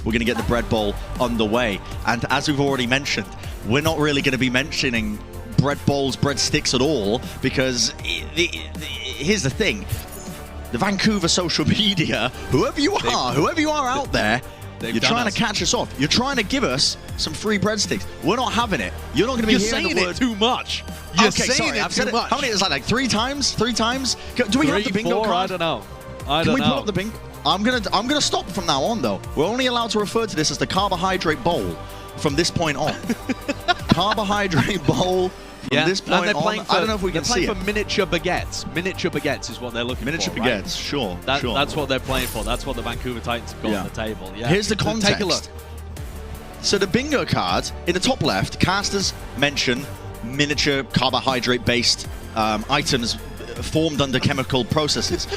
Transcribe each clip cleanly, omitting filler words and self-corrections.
we're going to get the bread bowl underway. And as we've already mentioned, we're not really going to be mentioning bread bowls, bread sticks at all, because here's the thing. The Vancouver social media, whoever you are out there, you're trying to catch us off. You're trying to give us some free breadsticks. We're not having it. You're not going to be hearing the word. You're saying it too much. You're saying it too much. How many is that? Like 3 times? 3 times? Do we have the bingo card? I don't know. Can we pull up the bingo? I'm gonna stop from now on though. We're only allowed to refer to this as the carbohydrate bowl from this point on. Carbohydrate bowl. From this point on, I don't know if we can see it. They're playing for miniature baguettes. Miniature baguettes is what they're looking for. Miniature baguettes, right? Sure. That's what they're playing for. That's what the Vancouver Titans have got on the table. Yeah. Here's the context. Take a look. So the bingo card, in the top left, casters mention miniature carbohydrate-based items formed under chemical processes.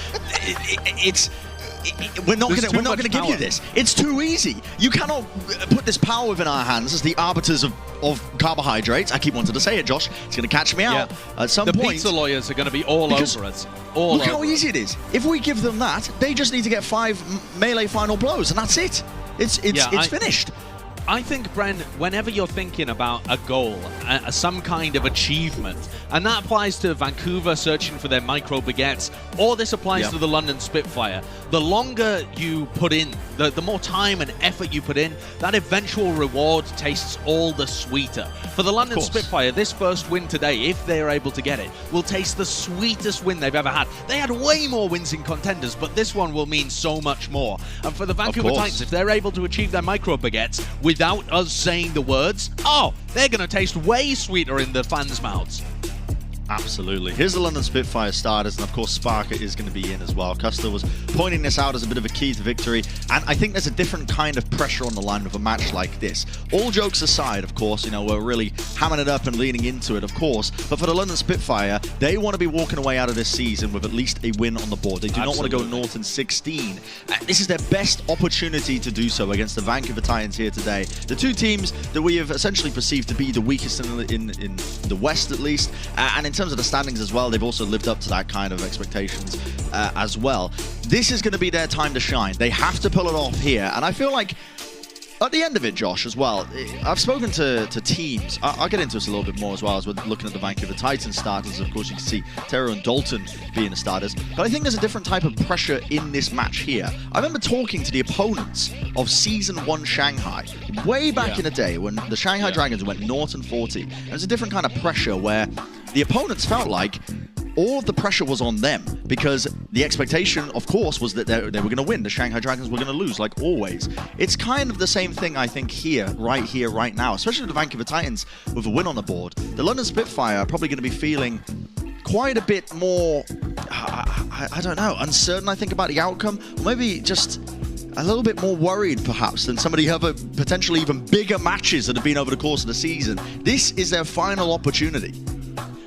We're not going to give you this. It's too easy. You cannot put this power within our hands as the arbiters of carbohydrates. I keep wanting to say it, Josh. It's going to catch me out at some point. The pizza lawyers are going to be all over us. Look how easy it is. If we give them that, they just need to get 5 melee final blows, and that's it. It's finished. I think, Bren, whenever you're thinking about a goal, some kind of achievement, and that applies to Vancouver searching for their micro baguettes, or this applies to the London Spitfire, the longer you put in, the more time and effort you put in, that eventual reward tastes all the sweeter. For the London Spitfire, this first win today, if they are able to get it, will taste the sweetest win they've ever had. They had way more wins in contenders, but this one will mean so much more. And for the Vancouver Titans, if they're able to achieve their micro baguettes without us saying the words, they're going to taste way sweeter in the fans' mouths. Absolutely. Here's the London Spitfire starters, and of course Spark is going to be in as well. Custer was pointing this out as a bit of a key to victory, and I think there's a different kind of pressure on the line with a match like this. All jokes aside, of course, you know, we're really hamming it up and leaning into it, of course, but for the London Spitfire, they want to be walking away out of this season with at least a win on the board. They do not want to go north in 16. This is their best opportunity to do so against the Vancouver Titans here today. The two teams that we have essentially perceived to be the weakest in the West, at least, and in terms of the standings as well, they've also lived up to that kind of expectations as well. This is going to be their time to shine. They have to pull it off here, and I feel like at the end of it, Josh, as well, I've spoken to teams. I'll get into this a little bit more as well as we're looking at the Vancouver Titans starters. Of course, you can see Terror and Dalton being the starters. But I think there's a different type of pressure in this match here. I remember talking to the opponents of Season 1 Shanghai way back in the day when the Shanghai Dragons went north and 40. There's a different kind of pressure where the opponents felt like all of the pressure was on them because the expectation, of course, was that they were going to win. The Shanghai Dragons were going to lose, like always. It's kind of the same thing, I think, here, right now, especially the Vancouver Titans with a win on the board. The London Spitfire are probably going to be feeling quite a bit more, I don't know, uncertain, I think, about the outcome. Or maybe just a little bit more worried, perhaps, than some of the other potentially even bigger matches that have been over the course of the season. This is their final opportunity.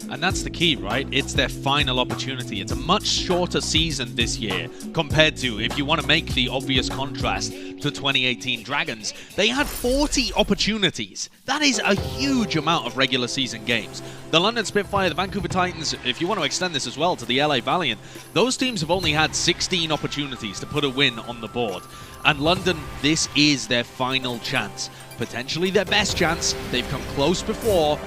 And that's the key, right? It's their final opportunity. It's a much shorter season this year compared to, if you want to make the obvious contrast to 2018 Dragons, they had 40 opportunities. That is a huge amount of regular season games. The London Spitfire, the Vancouver Titans, if you want to extend this as well to the LA Valiant, those teams have only had 16 opportunities to put a win on the board. And London, this is their final chance. Potentially their best chance. They've come close before,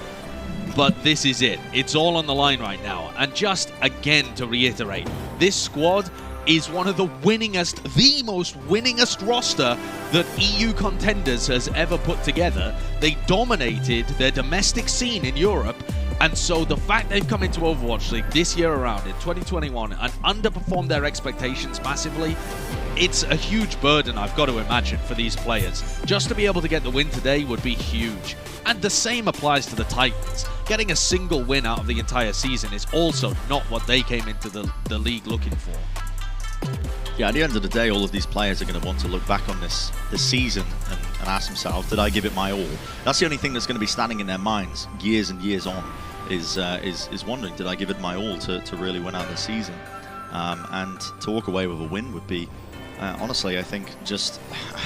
but this is it. It's all on the line right now. And just again to reiterate, this squad is one of the winningest, the most winningest roster that EU Contenders has ever put together. They dominated their domestic scene in Europe. And so the fact they've come into Overwatch League this year around in 2021 and underperformed their expectations massively, it's a huge burden, I've got to imagine, for these players. Just to be able to get the win today would be huge. And the same applies to the Titans. Getting a single win out of the entire season is also not what they came into the league looking for. Yeah, at the end of the day, all of these players are going to want to look back on this season and ask themselves, did I give it my all? That's the only thing that's going to be standing in their minds years and years on, is wondering, did I give it my all to really win out this season? And to walk away with a win would be, honestly, I think just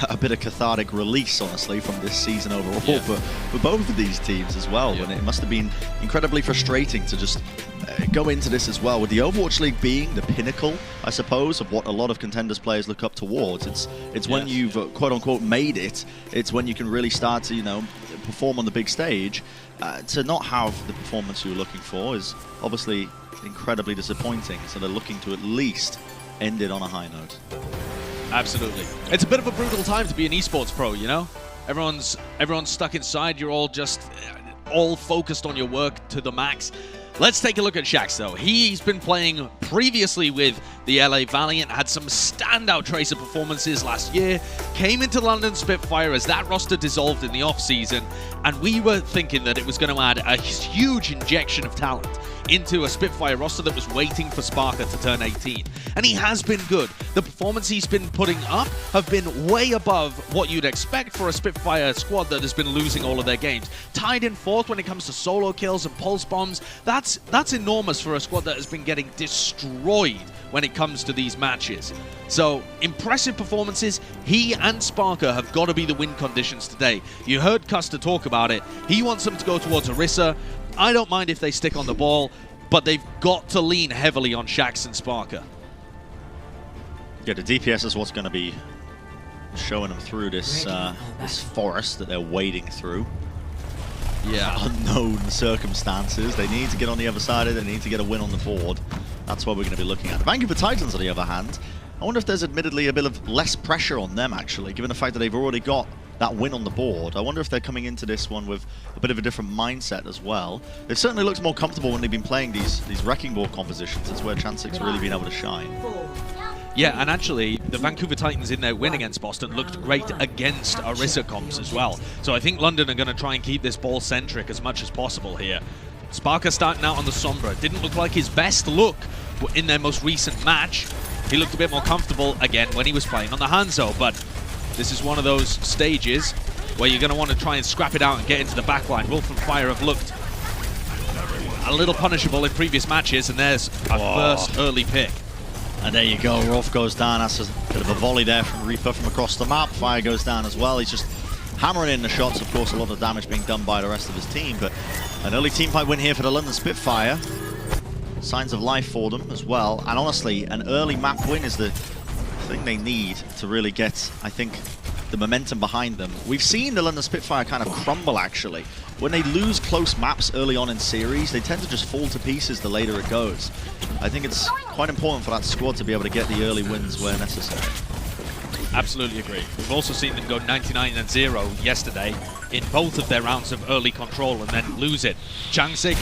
a bit of cathartic release, honestly, from this season overall for both of these teams as well. And it must have been incredibly frustrating to just go into this as well, with the Overwatch League being the pinnacle, I suppose, of what a lot of Contenders players look up towards. It's when you've quote-unquote made it, it's when you can really start to, you know, perform on the big stage. To not have the performance you were looking for is obviously incredibly disappointing, so they're looking to at least end it on a high note. Absolutely. It's a bit of a brutal time to be an esports pro, you know? Everyone's stuck inside, you're all just all focused on your work to the max. Let's take a look at Shax, though. He's been playing previously with the LA Valiant, had some standout Tracer performances last year, came into London Spitfire as that roster dissolved in the off-season, and we were thinking that it was going to add a huge injection of talent into a Spitfire roster that was waiting for Sparker to turn 18. And he has been good. The performance he's been putting up have been way above what you'd expect for a Spitfire squad that has been losing all of their games. Tied in 4th when it comes to solo kills and pulse bombs. That's enormous for a squad that has been getting destroyed when it comes to these matches. So, impressive performances. He and Sparker have got to be the win conditions today. You heard Custer talk about it. He wants them to go towards Orisa. I don't mind if they stick on the ball, but they've got to lean heavily on Shax and Sparker. Yeah, the DPS is what's going to be showing them through this this forest that they're wading through. Yeah. Unknown circumstances. They need to get on the other side of it. They need to get a win on the board. That's what we're going to be looking at. The Vancouver Titans, on the other hand, I wonder if there's admittedly a bit of less pressure on them, actually, given the fact that they've already got that win on the board. I wonder if they're coming into this one with a bit of a different mindset as well. They've certainly looked more comfortable when they've been playing these wrecking ball compositions. It's where Chansik's really been able to shine. Yeah, and actually, the Vancouver Titans in their win against Boston looked great against Orisa comps as well. So I think London are going to try and keep this ball-centric as much as possible here. Sparker starting out on the Sombra. Didn't look like his best look in their most recent match. He looked a bit more comfortable, again, when he was playing on the Hangzhou, but this is one of those stages where you're going to want to try and scrap it out and get into the backline. Wolf and Fire have looked a little punishable in previous matches, and there's a first early pick. And there you go, Rolf goes down. That's a bit of a volley there from Reaper from across the map. Fire goes down as well. He's just hammering in the shots. Of course, a lot of damage being done by the rest of his team, but an early team fight win here for the London Spitfire. Signs of life for them as well. And honestly, an early map win is the thing they need to really get, I think, the momentum behind them. We've seen the London Spitfire kind of crumble, actually. When they lose close maps early on in series, they tend to just fall to pieces the later it goes. I think it's quite important for that squad to be able to get the early wins where necessary. Absolutely agree. We've also seen them go 99-0 yesterday in both of their rounds of early control and then lose it. Changsik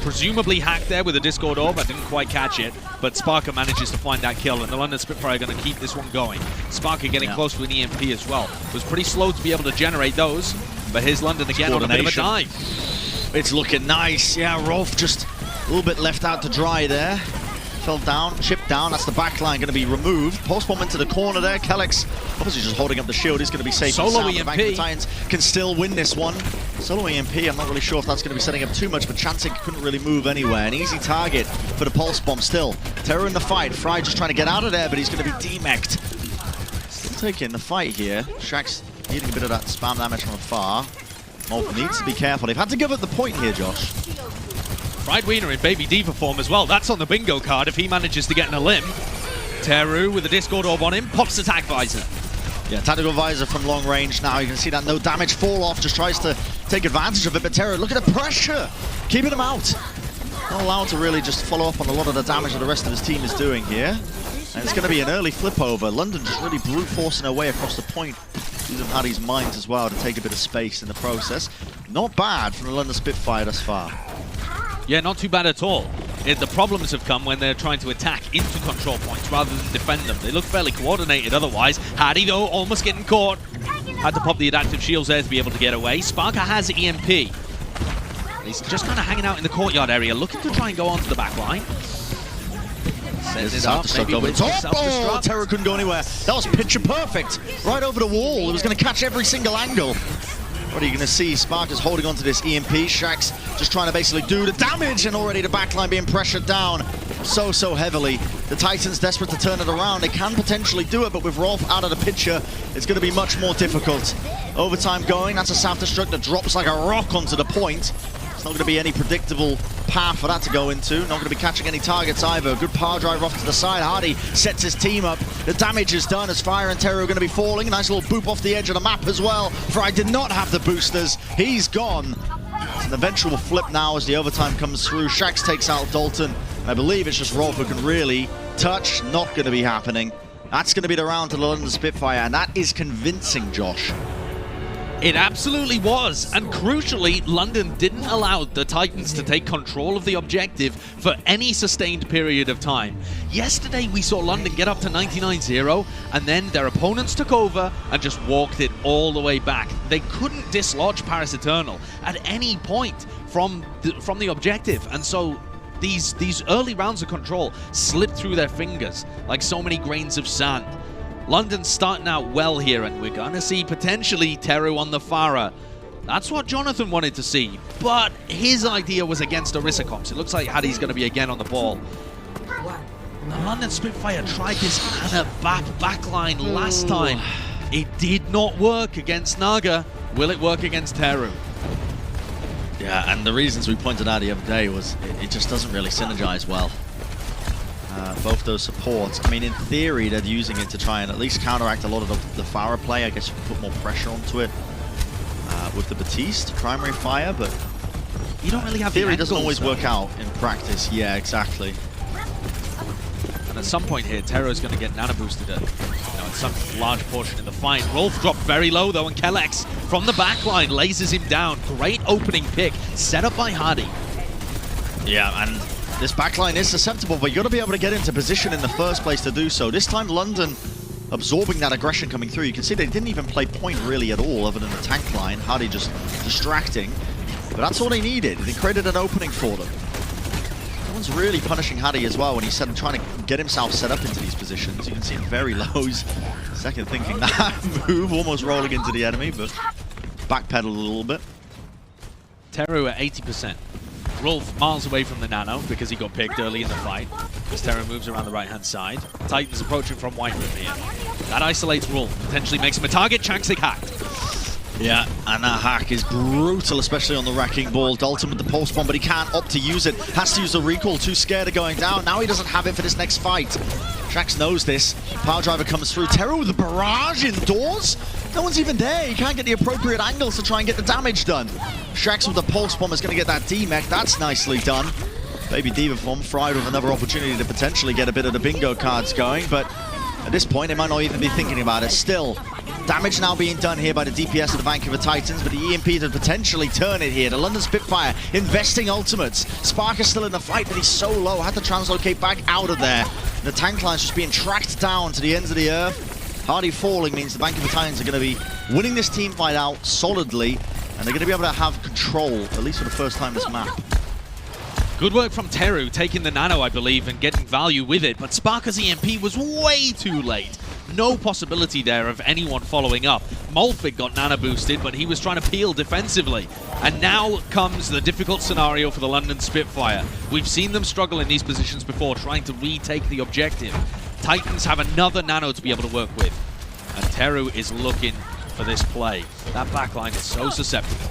presumably hacked there with a Discord Orb. I didn't quite catch it, but Sparker manages to find that kill, and the London Spitfire are going to keep this one going. Sparker getting close to an EMP as well. It was pretty slow to be able to generate those, but here's London again on a bit of a dive. It's looking nice. Yeah, Rolf just a little bit left out to dry there. Fell down, chipped down. That's the back line going to be removed. Post bomb into the corner there. Kellex obviously just holding up the shield. He's going to be safe. Solo EMP. The Vancouver Titans can still win this one. Solo EMP, I'm not really sure if that's going to be setting up too much, but Chansik couldn't really move anywhere. An easy target for the pulse bomb still. Terror in the fight. Fry just trying to get out of there, but he's going to be demeched. Still taking the fight here. Shax needing a bit of that spam damage from afar. Molten needs to be careful. They've had to give up the point here, Josh. Fried Wiener in Baby Diva form as well. That's on the bingo card if he manages to get in a limb. Teru with a Discord Orb on him, pops the Tag Visor. Yeah, Tactical Visor from long range now. You can see that no damage fall off, just tries to take advantage of it, but Teru, look at the pressure! Keeping him out. Not allowed to really just follow up on a lot of the damage that the rest of his team is doing here. And it's going to be an early flip over. London just really brute forcing their way across the point. Using Paddy's mines as well to take a bit of space in the process. Not bad from the London Spitfire thus far. Yeah, not too bad at all. The problems have come when they're trying to attack into control points rather than defend them. They look fairly coordinated otherwise. Hattie, though, almost getting caught. Had to pop the adaptive shields there to be able to get away. Sparker has EMP. He's just kind of hanging out in the courtyard area, looking to try and go onto the back line. Sends it up, maybe with oh, Terror couldn't go anywhere. That was picture perfect. Right over the wall. It was going to catch every single angle. What are you going to see? Sparker's holding on to this EMP. Shax just trying to basically do the damage, and already the backline being pressured down so heavily. The Titans desperate to turn it around. They can potentially do it, but with Rolf out of the picture, it's going to be much more difficult. Overtime going. That's a self-destruct that drops like a rock onto the point. It's not going to be any predictable path for that to go into. Not going to be catching any targets either. Good power drive off to the side. Hardy sets his team up. The damage is done as Fire and Terror are going to be falling. Nice little boop off the edge of the map as well. Fry did not have the boosters. He's gone. It's an eventual flip now as the overtime comes through. Shax takes out Dalton. I believe it's just Rolf who can really touch. Not going to be happening. That's going to be the round to the London Spitfire, and that is convincing, Josh. It absolutely was, and crucially, London didn't allow the Titans to take control of the objective for any sustained period of time. Yesterday, we saw London get up to 99-0, and then their opponents took over and just walked it all the way back. They couldn't dislodge Paris Eternal at any point from the objective, and so these early rounds of control slipped through their fingers like so many grains of sand. London's starting out well here, and we're going to see potentially Teru on the Pharah. That's what Jonathan wanted to see, but his idea was against Orisacops. It looks like Hadi's going to be again on the ball. The London Spitfire tried this Ana backline last time. It did not work against Naga. Will it work against Teru? Yeah, and the reasons we pointed out the other day was it just doesn't really synergize well. Both those supports. I mean, in theory, they're using it to try and at least counteract a lot of the Pharah play. I guess you can put more pressure onto it with the Batiste primary fire, but you don't really have theory doesn't always work out in practice. Yeah, exactly. And at some point here, Terror is going to get nano boosted at some large portion in the fight. Rolf dropped very low though, and Kellex from the backline lasers him down. Great opening pick set up by Hardy. Yeah, and this backline is susceptible, but you got to be able to get into position in the first place to do so. This time, London absorbing that aggression coming through. You can see they didn't even play point really at all, other than the tank line. Hardy just distracting, but that's all they needed. They created an opening for them. No one's really punishing Hardy as well when he's trying to get himself set up into these positions. You can see him very lows. Second thinking that move, almost rolling into the enemy, but backpedaled a little bit. Teru at 80%. Rolf miles away from the nano because he got picked early in the fight. As Terra moves around the right-hand side. Titans approaching from white room here. That isolates Rolf, potentially makes him a target. Changsig hacked. Yeah, and that hack is brutal, especially on the wrecking ball. Dalton with the pulse bomb, but he can't opt to use it. Has to use the recall, too scared of going down. Now he doesn't have it for this next fight. Shax knows this. Power driver comes through. Terra with the barrage indoors. No one's even there. He can't get the appropriate angles to try and get the damage done. Shax with the pulse bomb is going to get that D-mech. That's nicely done. Baby Diva form fried with another opportunity to potentially get a bit of the bingo cards going, but at this point, they might not even be thinking about it. Still, damage now being done here by the DPS of the Vancouver Titans, but the EMP to potentially turn it here. The London Spitfire investing ultimates. Spark is still in the fight, but he's so low. Had to translocate back out of there. The tank line's just being tracked down to the ends of the earth. Hardy falling means the Vancouver Titans are going to be winning this team fight out solidly, and they're going to be able to have control, at least for the first time this map. Good work from Teru, taking the nano, I believe, and getting value with it, but Sparker's EMP was way too late. No possibility there of anyone following up. Molfig got nano boosted, but he was trying to peel defensively. And now comes the difficult scenario for the London Spitfire. We've seen them struggle in these positions before, trying to retake the objective. Titans have another nano to be able to work with. And Teru is looking for this play. That backline is so susceptible.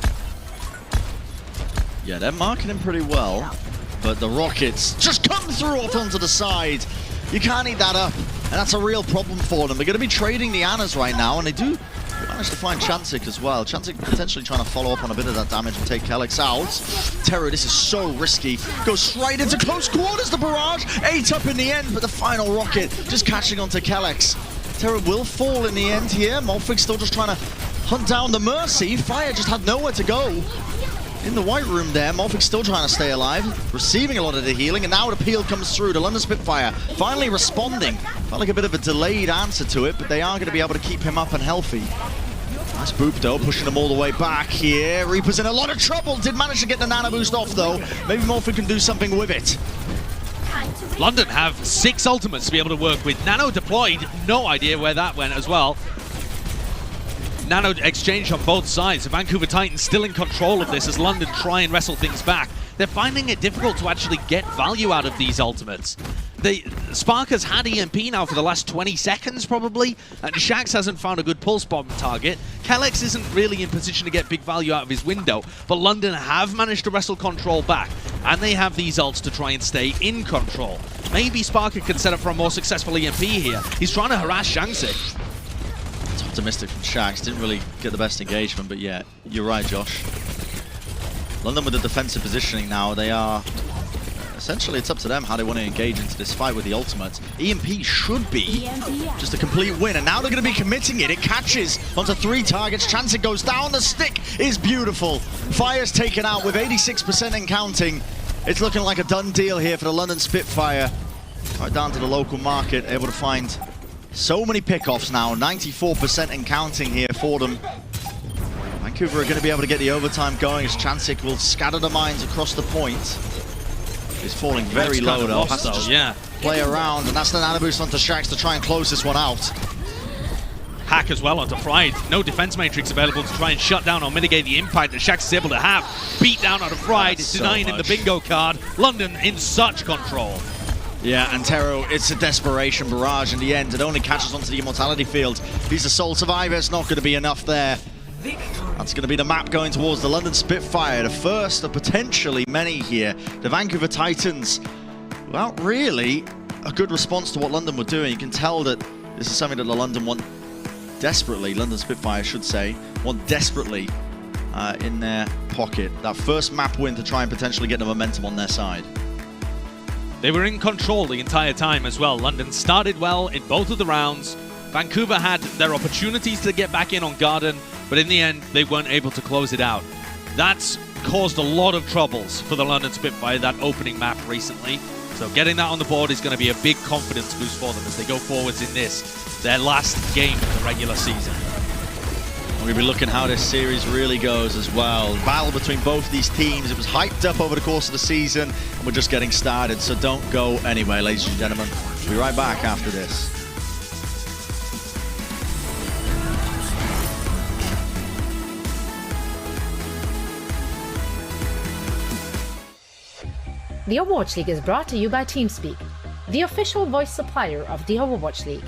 Yeah, they're marking him pretty well, but the rockets just come through off onto the side. You can't eat that up, and that's a real problem for them. They're going to be trading the Annas right now, and they do manage to find Chansik as well. Chansik potentially trying to follow up on a bit of that damage and take Kellex out. Terror, this is so risky. Goes straight into close quarters, the barrage. 8 up in the end, but the final rocket just catching onto Kellex. Terror will fall in the end here. Molfig still just trying to hunt down the Mercy. Fire just had nowhere to go. In the white room there, Molfig still trying to stay alive, receiving a lot of the healing, and now the peel comes through. The London Spitfire finally responding. Felt like a bit of a delayed answer to it, but they are going to be able to keep him up and healthy. Nice boop though, pushing them all the way back here. Reaper's in a lot of trouble. Did manage to get the nano boost off though. Maybe Molfig can do something with it. London have 6 ultimates to be able to work with. Nano deployed, no idea where that went as well. Nano exchange on both sides. The Vancouver Titans still in control of this as London try and wrestle things back. They're finding it difficult to actually get value out of these ultimates. Spark has had EMP now for the last 20 seconds, probably, and Shax hasn't found a good pulse bomb target. Kellex isn't really in position to get big value out of his window, but London have managed to wrestle control back, and they have these ults to try and stay in control. Maybe Sparker can set up for a more successful EMP here. He's trying to harass Shangsik. It's optimistic from Shax. Didn't really get the best engagement, but yeah, you're right, Josh. London with the defensive positioning now, they are... Essentially, it's up to them how they want to engage into this fight with the ultimate. EMP should be just a complete win, and now they're going to be committing it. It catches onto 3 targets. Chance it goes down. The stick is beautiful. Fire's taken out with 86% and counting. It's looking like a done deal here for the London Spitfire. Right down to the local market, able to find so many pickoffs now. 94% and counting here for them. Vancouver are going to be able to get the overtime going as Chansik will scatter the mines across the point. He's falling very low though. Has to just play around, and that's an Anubis onto Shax to try and close this one out. Hack as well onto Pride. No defense matrix available to try and shut down or mitigate the impact that Shax is able to have. Beat down onto Pride, denying him the bingo card. London in such control. Yeah, and Tero, it's a desperation barrage in the end. It only catches onto the immortality field. He's a sole survivor. It's not going to be enough there. That's going to be the map going towards the London Spitfire, the first of potentially many here. The Vancouver Titans, well, really a good response to what London were doing. You can tell that this is something that the London want desperately, London Spitfire, I should say, want desperately in their pocket. That first map win to try and potentially get the momentum on their side. They were in control the entire time as well. London started well in both of the rounds. Vancouver had their opportunities to get back in on Garden, but in the end, they weren't able to close it out. That's caused a lot of troubles for the London Spitfire, that opening map recently. So getting that on the board is going to be a big confidence boost for them as they go forwards in this, their last game of the regular season. We're going to be looking how this series really goes as well. Battle between both these teams. It was hyped up over the course of the season, and we're just getting started, so don't go anywhere, ladies and gentlemen. We'll be right back after this. The Overwatch League is brought to you by TeamSpeak, the official voice supplier of the Overwatch League.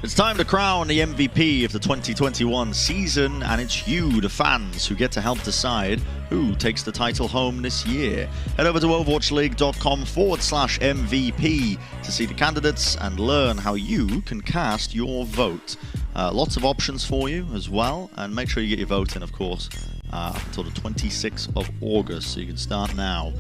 It's time to crown the MVP of the 2021 season, and it's you, the fans, who get to help decide who takes the title home this year. Head over to overwatchleague.com/MVP to see the candidates and learn how you can cast your vote. Lots of options for you as well, and make sure you get your vote in, of course, up until the 26th of August, so you can start now.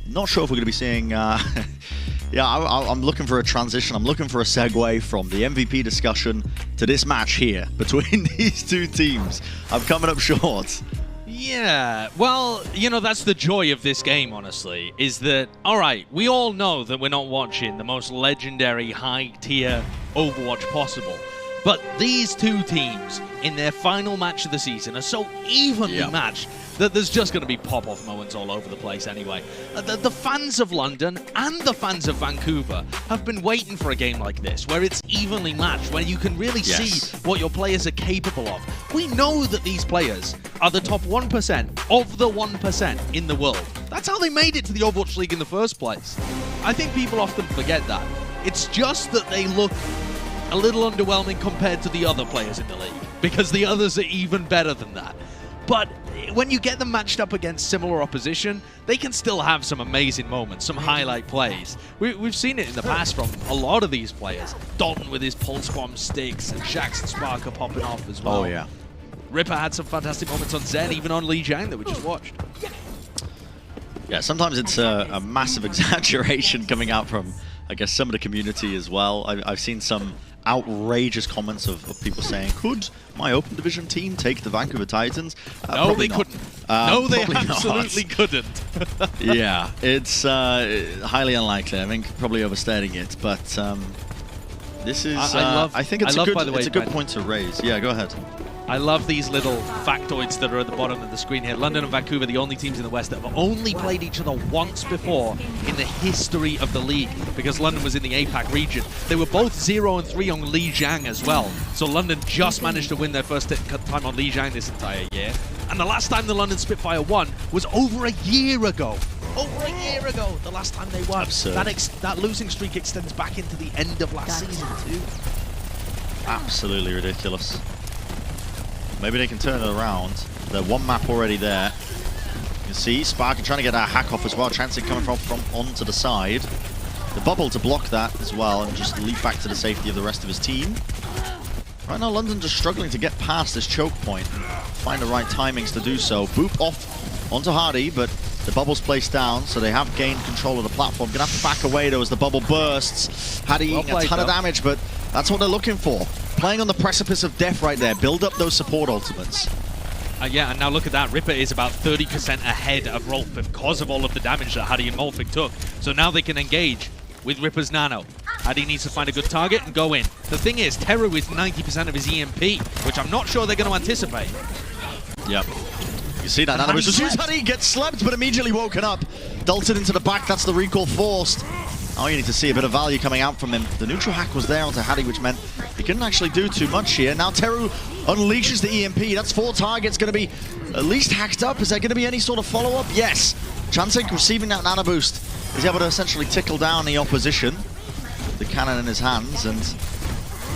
Not sure if we're going to be seeing... yeah, I'm looking for a transition. I'm looking for a segue from the MVP discussion to this match here between these two teams. I'm coming up short. Yeah, well, you know, that's the joy of this game, honestly, is that, all right, we all know that we're not watching the most legendary, high-tier Overwatch possible. But these two teams, in their final match of the season, are so evenly matched that there's just going to be pop-off moments all over the place anyway. The fans of London and the fans of Vancouver have been waiting for a game like this, where it's evenly matched, where you can really see what your players are capable of. We know that these players are the top 1% of the 1% in the world. That's how they made it to the Overwatch League in the first place. I think people often forget that. It's just that they look a little underwhelming compared to the other players in the league, because the others are even better than that. But when you get them matched up against similar opposition, they can still have some amazing moments, some highlight plays. We've seen it in the past from a lot of these players. Dalton with his pulse bomb sticks, and Shax and Spark are popping off as well. Oh, yeah. Ripper had some fantastic moments on Zen, even on Lijiang that we just watched. Yeah, sometimes it's a massive exaggeration coming out from, I guess, some of the community as well. I've seen some outrageous comments of people saying, could my Open Division team take the Vancouver Titans? No, they couldn't. No, they absolutely couldn't. Yeah, it's highly unlikely. I think probably overstating it, but this is, I think it's a good point to raise. Yeah, go ahead. I love these little factoids that are at the bottom of the screen here. London and Vancouver, the only teams in the West that have only played each other once before in the history of the league, because London was in the APAC region. They were both 0-3 on Lijiang as well. So London just managed to win their first time on Lijiang this entire year. And the last time the London Spitfire won was over a year ago. Over a year ago, the last time they won. That losing streak extends back into the end of last season too. Absolutely ridiculous. Maybe they can turn it around. They're one map already there. You can see Spark trying to get a hack off as well. Chancing coming from onto the side. The bubble to block that as well and just leap back to the safety of the rest of his team. Right now, London just struggling to get past this choke point. Find the right timings to do so. Boop off onto Hardy, but the bubble's placed down, so they have gained control of the platform. Gonna have to back away though as the bubble bursts. Hardy eating a ton of damage, but that's what they're looking for. Playing on the precipice of death right there. Build up those support ultimates. Yeah, and now look at that. Ripper is about 30% ahead of Rolf because of all of the damage that Hadi and Molfig took. So now they can engage with Ripper's Nano. Hadi needs to find a good target and go in. The thing is, Teru is 90% of his EMP, which I'm not sure they're going to anticipate. Yep. You see that Anubis as soon as Hadi gets slept, but immediately woken up. Dalton into the back, that's the recall forced. Oh, you need to see a bit of value coming out from him. The neutral hack was there onto Hadi, which meant he couldn't actually do too much here. Now Teru unleashes the EMP. That's 4 targets going to be at least hacked up. Is there going to be any sort of follow-up? Yes. Chansik receiving that nano boost is able to essentially tickle down the opposition. The cannon in his hands, and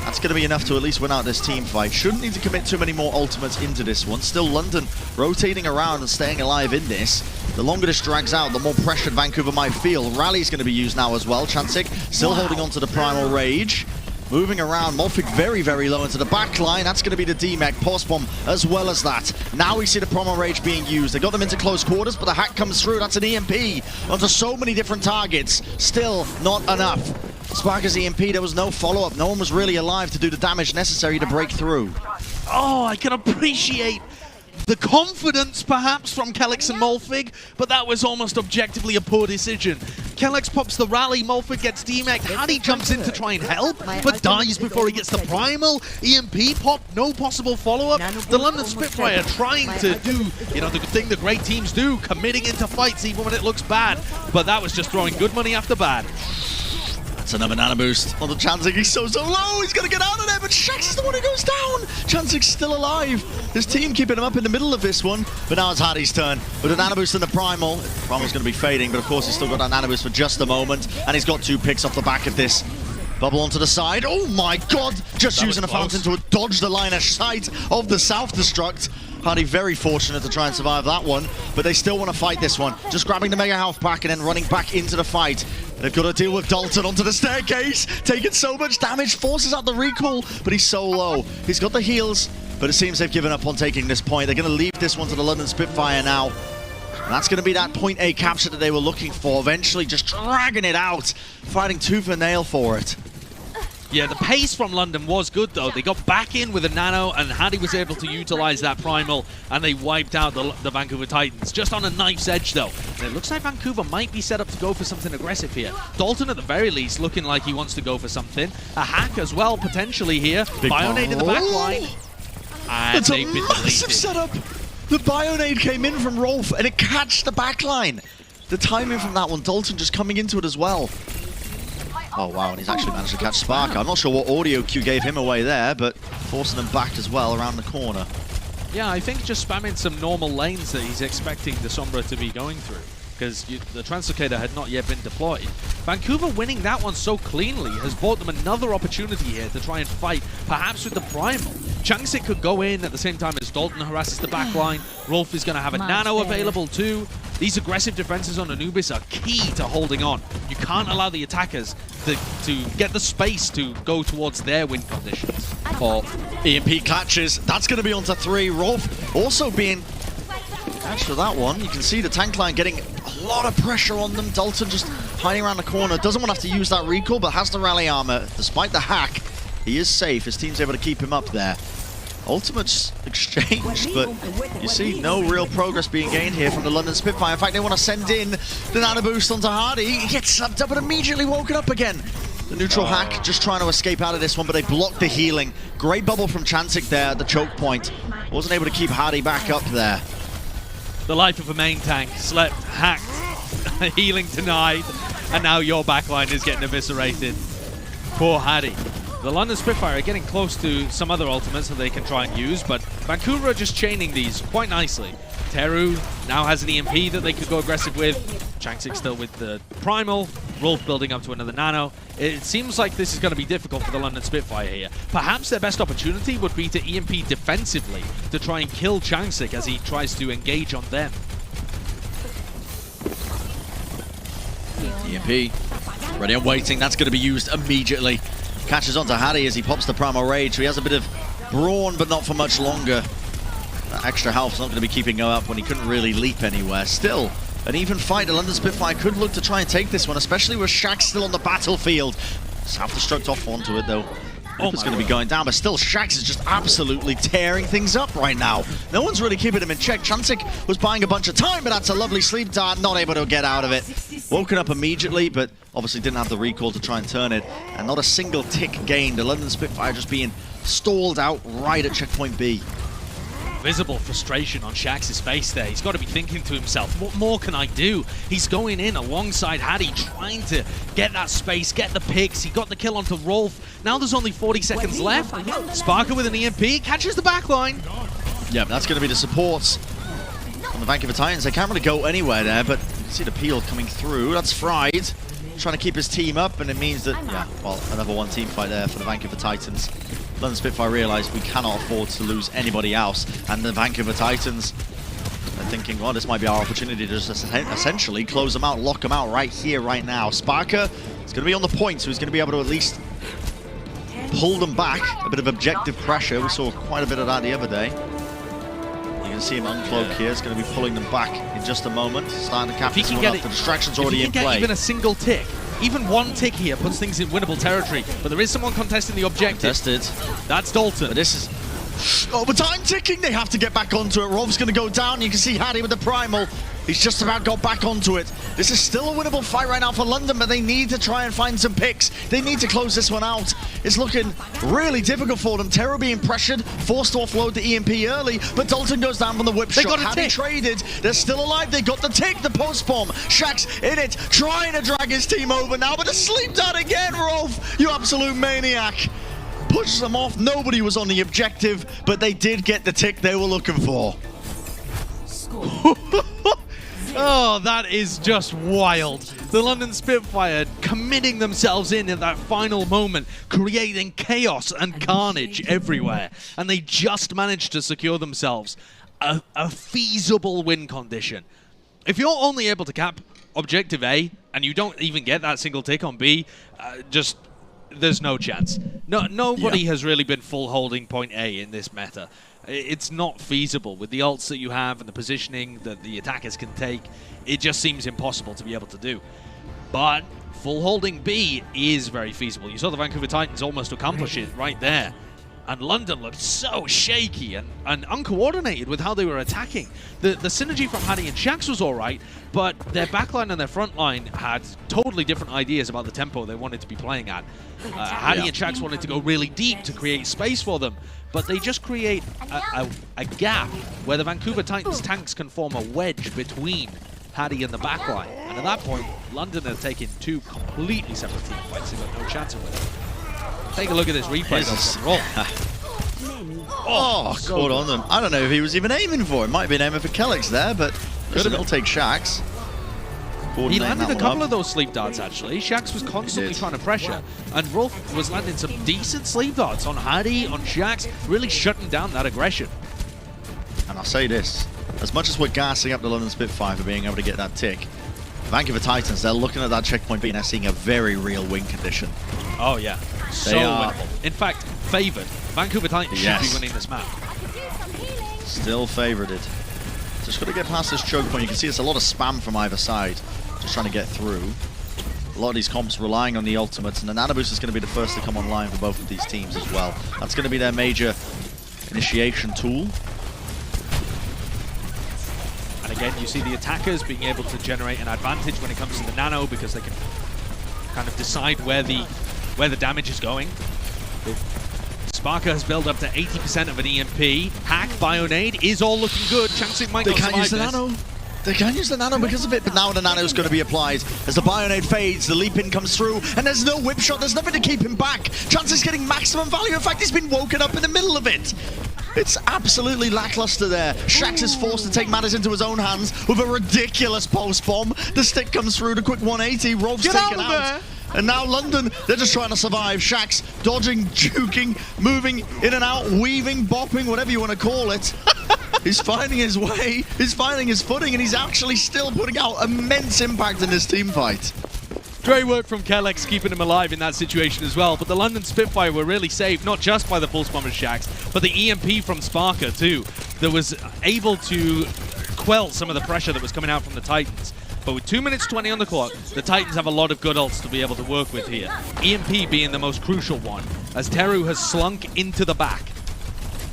that's going to be enough to at least win out this team fight. Shouldn't need to commit too many more ultimates into this one. Still London rotating around and staying alive in this. The longer this drags out, the more pressured Vancouver might feel. Rally's going to be used now as well. Chansik still holding on to the Primal Rage. Moving around, Molfig very, very low into the back line. That's going to be the D-Mech, Pulse Bomb as well as that. Now we see the Primal Rage being used. They got them into close quarters, but the hack comes through. That's an EMP onto so many different targets. Still not enough. Sparker's EMP, there was no follow-up. No one was really alive to do the damage necessary to break through. Oh, I can appreciate the confidence, perhaps, from Kelix and Molfig, but that was almost objectively a poor decision. Kelix pops the rally, Molfig gets D-Mech, Hadi jumps in to try and help, but dies before he gets the primal. EMP pop, no possible follow-up. The London Spitfire trying to do, you know, the thing the great teams do, committing into fights even when it looks bad, but that was just throwing good money after bad. That's another nano boost on the Chansik. He's so low. He's going to get out of there, but Shax is the one who goes down. Chansik's still alive. His team keeping him up in the middle of this one. But now it's Hardy's turn with a nano boost in the Primal. Primal's going to be fading, but of course he's still got that nano boost for just a moment. And he's got 2 picks off the back of this. Bubble onto the side. Oh my god! Just using a fountain to dodge the line of sight of the self-destruct. Hardy very fortunate to try and survive that one, but they still want to fight this one. Just grabbing the Mega Health pack and then running back into the fight. They've got to deal with Dalton onto the staircase, taking so much damage, forces out the recall, but he's so low. He's got the heals, but it seems they've given up on taking this point. They're going to leave this one to the London Spitfire now. And that's going to be that point A capture that they were looking for, eventually just dragging it out, fighting tooth and nail for it. Yeah, the pace from London was good, though. They got back in with a nano, and Hardy was able to utilize that primal, and they wiped out the Vancouver Titans, just on a knife's edge, though. And it looks like Vancouver might be set up to go for something aggressive here. Dalton, at the very least, looking like he wants to go for something. A hack as well, potentially here. Bionade in the back line. And it's they've been a massive deleted. setup. The Bionade came in from Rolf, and it catched the backline. The timing from that one, Dalton just coming into it as well. Oh wow, and he's actually managed to catch Spark. I'm not sure what audio cue gave him away there, but forcing him back as well around the corner. Yeah, I think just spamming some normal lanes that he's expecting the Sombra to be going through, because the Translocator had not yet been deployed. Vancouver winning that one so cleanly has bought them another opportunity here to try and fight, perhaps with the Primal. Changsik could go in at the same time as Dalton harasses the backline. Rolf is going to have a nano available too. These aggressive defenses on Anubis are key to holding on. You can't allow the attackers to get the space to go towards their win conditions. Oh, EMP catches. That's going to be onto 3. Rolf also being catched for that one. You can see the tank line getting a lot of pressure on them. Dalton just hiding around the corner. Doesn't want to have to use that recall, but has the rally armor. Despite the hack, he is safe. His team's able to keep him up there. Ultimates exchanged, but you see no real progress being gained here from the London Spitfire. In fact, they want to send in the nano boost onto Hardy. He gets subbed up and immediately woken up again. The neutral hack just trying to escape out of this one, but they blocked the healing. Great bubble from Chansik there at the choke point. Wasn't able to keep Hardy back up there. The life of a main tank, slept, hacked, healing denied, and now your backline is getting eviscerated. Poor Hardy. The London Spitfire are getting close to some other ultimates that they can try and use, but Vancouver are just chaining these quite nicely. Teru now has an EMP that they could go aggressive with. Changsik still with the Primal. Rolf building up to another nano. It seems like this is going to be difficult for the London Spitfire here. Perhaps their best opportunity would be to EMP defensively to try and kill Changsik as he tries to engage on them. EMP ready and waiting. That's going to be used immediately. Catches onto Hardy as he pops the Primal Rage. So he has a bit of brawn, but not for much longer. That extra health's not going to be keeping him up when he couldn't really leap anywhere. Still, an even fight. The London Spitfire could look to try and take this one, especially with Shaq still on the battlefield. Self-destruct off onto it, though. It's going to be going down, but still, Shax is just absolutely tearing things up right now. No one's really keeping him in check. Chansik was buying a bunch of time, but that's a lovely sleep dart, not able to get out of it. Woken up immediately, but obviously didn't have the recall to try and turn it. And not a single tick gained. The London Spitfire just being stalled out right at checkpoint B. Visible frustration on Shax's face there. He's got to be thinking to himself, what more can I do? He's going in alongside Hardy, trying to get that space, get the picks. He got the kill onto Rolf. Now there's only 40 seconds left. Sparker with an EMP, catches the backline. Yeah, that's going to be the supports on the Vancouver Titans. They can't really go anywhere there, but you can see the peel coming through. That's Fried, trying to keep his team up, and it means that, yeah, well, another one team fight there for the Vancouver Titans. London Spitfire realised we cannot afford to lose anybody else, and the Vancouver Titans are thinking, well, this might be our opportunity to just essentially close them out, lock them out right here, right now. Sparker is going to be on the point, so he's going to be able to at least pull them back. A bit of objective pressure. We saw quite a bit of that the other day. You can see him uncloak here. It's going to be pulling them back in just a moment. Starting to cap this one up. The distraction's already in play. If he can get even a single tick, even one tick here puts things in winnable territory. But there is someone contesting the objective. Contested. That's Dalton. But this is overtime ticking. They have to get back onto it. Rolf's going to go down. You can see Hardy with the Primal. He's just about got back onto it. This is still a winnable fight right now for London, but they need to try and find some picks. They need to close this one out. It's looking really difficult for them. Terror being pressured, forced to offload the EMP early, but Dalton goes down from the whip shot. Hardy traded. They're still alive. They got the tick, the post-bomb. Shax's in it, trying to drag his team over now, but the sleep dart again, Rolf. You absolute maniac. Pushes them off. Nobody was on the objective, but they did get the tick they were looking for. Oh, that is just wild. The London Spitfire committing themselves in at that final moment, creating chaos and carnage everywhere. And they just managed to secure themselves a feasible win condition. If you're only able to cap Objective A, and you don't even get that single tick on B, there's no chance. Nobody has really been full holding point A in this meta. It's not feasible with the ults that you have and the positioning that the attackers can take. It just seems impossible to be able to do. But full holding B is very feasible. You saw the Vancouver Titans almost accomplish it right there. And London looked so shaky and uncoordinated with how they were attacking. The synergy from Hadi and Shax was alright, but their backline and their frontline had totally different ideas about the tempo they wanted to be playing at. Hadi and Shax wanted to go really deep to create space for them, but they just create a gap where the Vancouver Titans tanks can form a wedge between Hadi and the backline. And at that point, London are taking two completely separate team fights. They've got no chance of winning. Take a look at this replay from Rolf. Oh, caught on them. I don't know if he was even aiming for it. Might have been aiming for Kellex there, but it'll take Shax. He landed a couple of those sleep darts, actually. Shax was constantly trying to pressure, and Rolf was landing some decent sleep darts on Hadi, on Shax, really shutting down that aggression. And I'll say this, as much as we're gassing up the London Spitfire for being able to get that tick, Vancouver Titans, they're looking at that checkpoint B and they're seeing a very real win condition. Oh, yeah. So winnable. In fact, favoured. Vancouver Titans should be winning this map. Still favoured. Just got to get past this choke point. You can see it's a lot of spam from either side. Just trying to get through. A lot of these comps relying on the ultimates, and the Anubis is going to be the first to come online for both of these teams as well. That's going to be their major initiation tool. And again, you see the attackers being able to generate an advantage when it comes to the nano, because they can kind of decide where the damage is going. Sparker has built up to 80% of an EMP. Hack, Bionade is all looking good. Chancing might not survive this. They can use the nano because of it, but now the nano is going to be applied. As the Bionade fades, the leap in comes through, and there's no whip shot, there's nothing to keep him back. Chance is getting maximum value. In fact, he's been woken up in the middle of it. It's absolutely lackluster there. Shax is forced to take matters into his own hands with a ridiculous pulse bomb. The stick comes through, the quick 180, Rov's taken out. And now London, they're just trying to survive. Shax dodging, juking, moving in and out, weaving, bopping, whatever you want to call it. He's finding his way, he's finding his footing, and he's actually still putting out immense impact in this team fight. Great work from Kellex keeping him alive in that situation as well, but the London Spitfire were really saved, not just by the pulse bomb of Shax, but the EMP from Sparker too, that was able to quell some of the pressure that was coming out from the Titans. But with 2 minutes 20 on the clock, the Titans have a lot of good ults to be able to work with here. EMP being the most crucial one, as Teru has slunk into the back.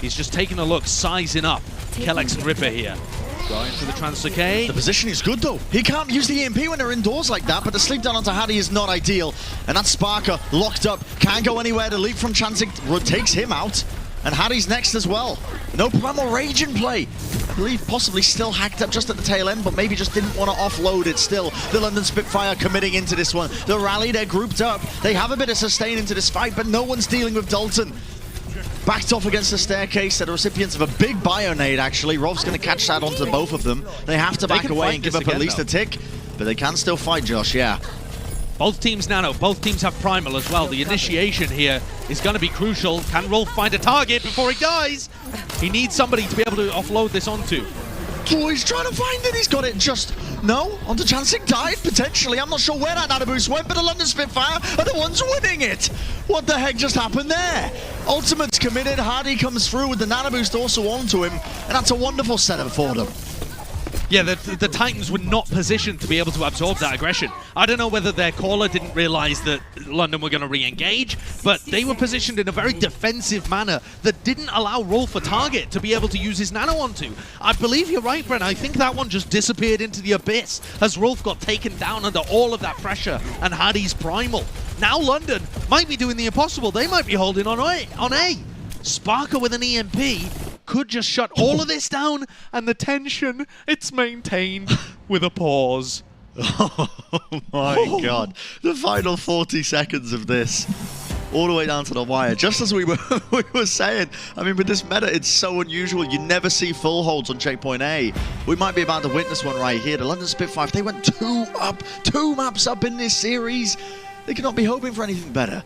He's just taking a look, sizing up Kellex and Ripper here. Going for the transfer K. The position is good though. He can't use the EMP when they're indoors like that, but the sleep down onto Hadi is not ideal. And that Sparker locked up, can't go anywhere. The leap from Chancing takes him out. And Hadi's next as well. No Primal Rage in play. I believe possibly still hacked up just at the tail end, but maybe just didn't want to offload it still. The London Spitfire committing into this one. The rally, they're grouped up. They have a bit of sustain into this fight, but no one's dealing with Dalton. Backed off against the staircase. They're the recipients of a big Bionade, actually. Rov's going to catch that onto both of them. They have to back away and give up at least a tick, but they can still fight, Josh, yeah. Both teams nano, both teams have primal as well. The initiation here is going to be crucial. Can Rolf find a target before he dies? He needs somebody to be able to offload this onto. Oh, he's trying to find it. He's got it just... No, onto Chancing died, potentially. I'm not sure where that Anubis went, but the London Spitfire are the ones winning it. What the heck just happened there? Ultimate's committed. Hadi comes through with the Nano Boost also onto him, and that's a wonderful setup for them. Yeah, the Titans were not positioned to be able to absorb that aggression. I don't know whether their caller didn't realize that London were going to re-engage, but they were positioned in a very defensive manner that didn't allow Rolf a target to be able to use his nano onto. I believe you're right, Brent. I think that one just disappeared into the abyss as Rolf got taken down under all of that pressure and Hadi's primal. Now London might be doing the impossible. They might be holding on A. Sparker with an EMP could just shut all of this down, and the tension, it's maintained with a pause. Oh my God. The final 40 seconds of this. all the way down to the wire. Just as we were saying, I mean, with this meta, it's so unusual. You never see full holds on checkpoint A. We might be about to witness one right here. The London Spitfire, if they went 2 maps up in this series, they could not be hoping for anything better.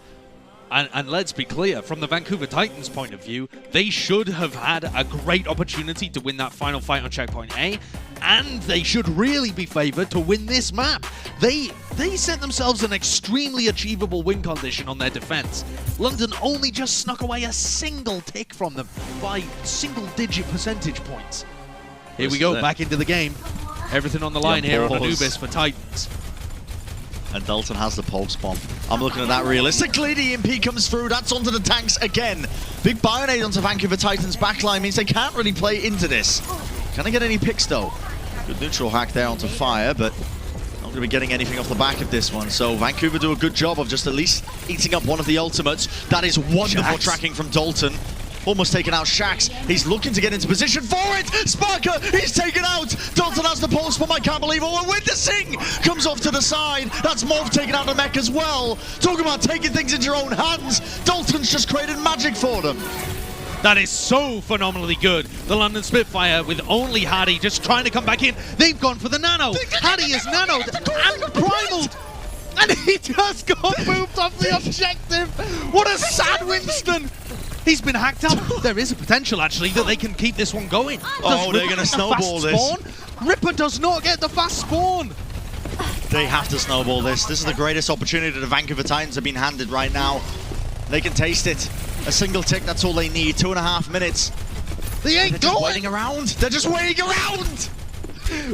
And let's be clear, from the Vancouver Titans' point of view, they should have had a great opportunity to win that final fight on checkpoint A, and they should really be favored to win this map. They set themselves an extremely achievable win condition on their defense. London only just snuck away a single tick from them by single-digit percentage points. Here we go, back into the game. Everything on the line here on Anubis for Titans. And Dalton has the pulse bomb. I'm looking at that realistically. The EMP comes through. That's onto the tanks again. Big Bionade onto Vancouver Titans backline means they can't really play into this. Can they get any picks though? Good neutral hack there onto Fire, but not going to be getting anything off the back of this one. So Vancouver do a good job of just at least eating up one of the ultimates. That is wonderful tracking from Dalton. Almost taken out Shax. He's looking to get into position for it. Sparker, he's taken out. Dalton has the pulse bomb. I can't believe it. We're witnessing. Comes off to the side. That's Morph taking out the mech as well. Talking about taking things into your own hands. Dalton's just created magic for them. That is so phenomenally good. The London Spitfire with only Hardy just trying to come back in. They've gone for the nano. Hardy is nanoed and primaled. And he just got moved off the objective. What a sad Winston. He's been hacked up. There is a potential, actually, that they can keep this one going. Oh, they're going to snowball this. Ripper does not get the fast spawn. They have to snowball this. This is the greatest opportunity the Vancouver Titans have been handed right now. They can taste it. A single tick, that's all they need. 2.5 minutes. They ain't just waiting around. They're just waiting around.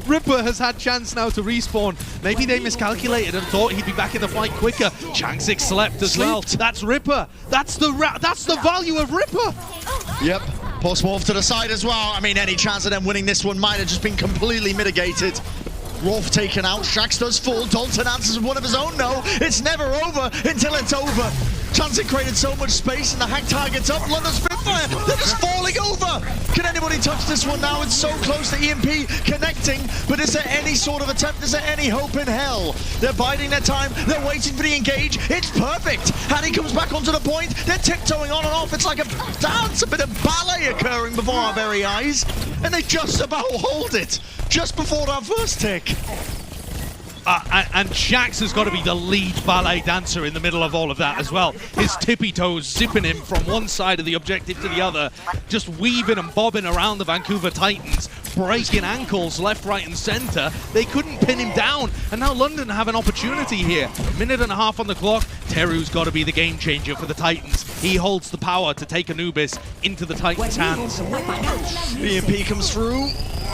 Ripper has had chance now to respawn. Maybe they miscalculated and thought he'd be back in the fight quicker. Changsik slept as well. That's Ripper. That's the value of Ripper. Yep. Pulse Morph to the side as well. I mean, any chance of them winning this one might have just been completely mitigated. Rolf taken out. Shax does fall. Dalton answers with one of his own. No, it's never over until it's over. Chansik created so much space and the hack targets up. London Spitfire, they're just falling over. Can anybody touch this one now? It's so close to EMP connecting, but is there any sort of attempt? Is there any hope in hell? They're biding their time. They're waiting for the engage. It's perfect. Hattie comes back onto the point. They're tiptoeing on and off. It's like a dance, a bit of ballet occurring before our very eyes. And they just about hold it just before that first tick. And Shax has got to be the lead ballet dancer in the middle of all of that as well. His tippy toes zipping him from one side of the objective to the other, just weaving and bobbing around the Vancouver Titans, breaking ankles left, right and center. They couldn't pin him down, and now London have an opportunity here. 1.5 minutes on the clock. Teru's got to be the game changer for the Titans. He holds the power to take Anubis into the Titans' hands. EMP comes through,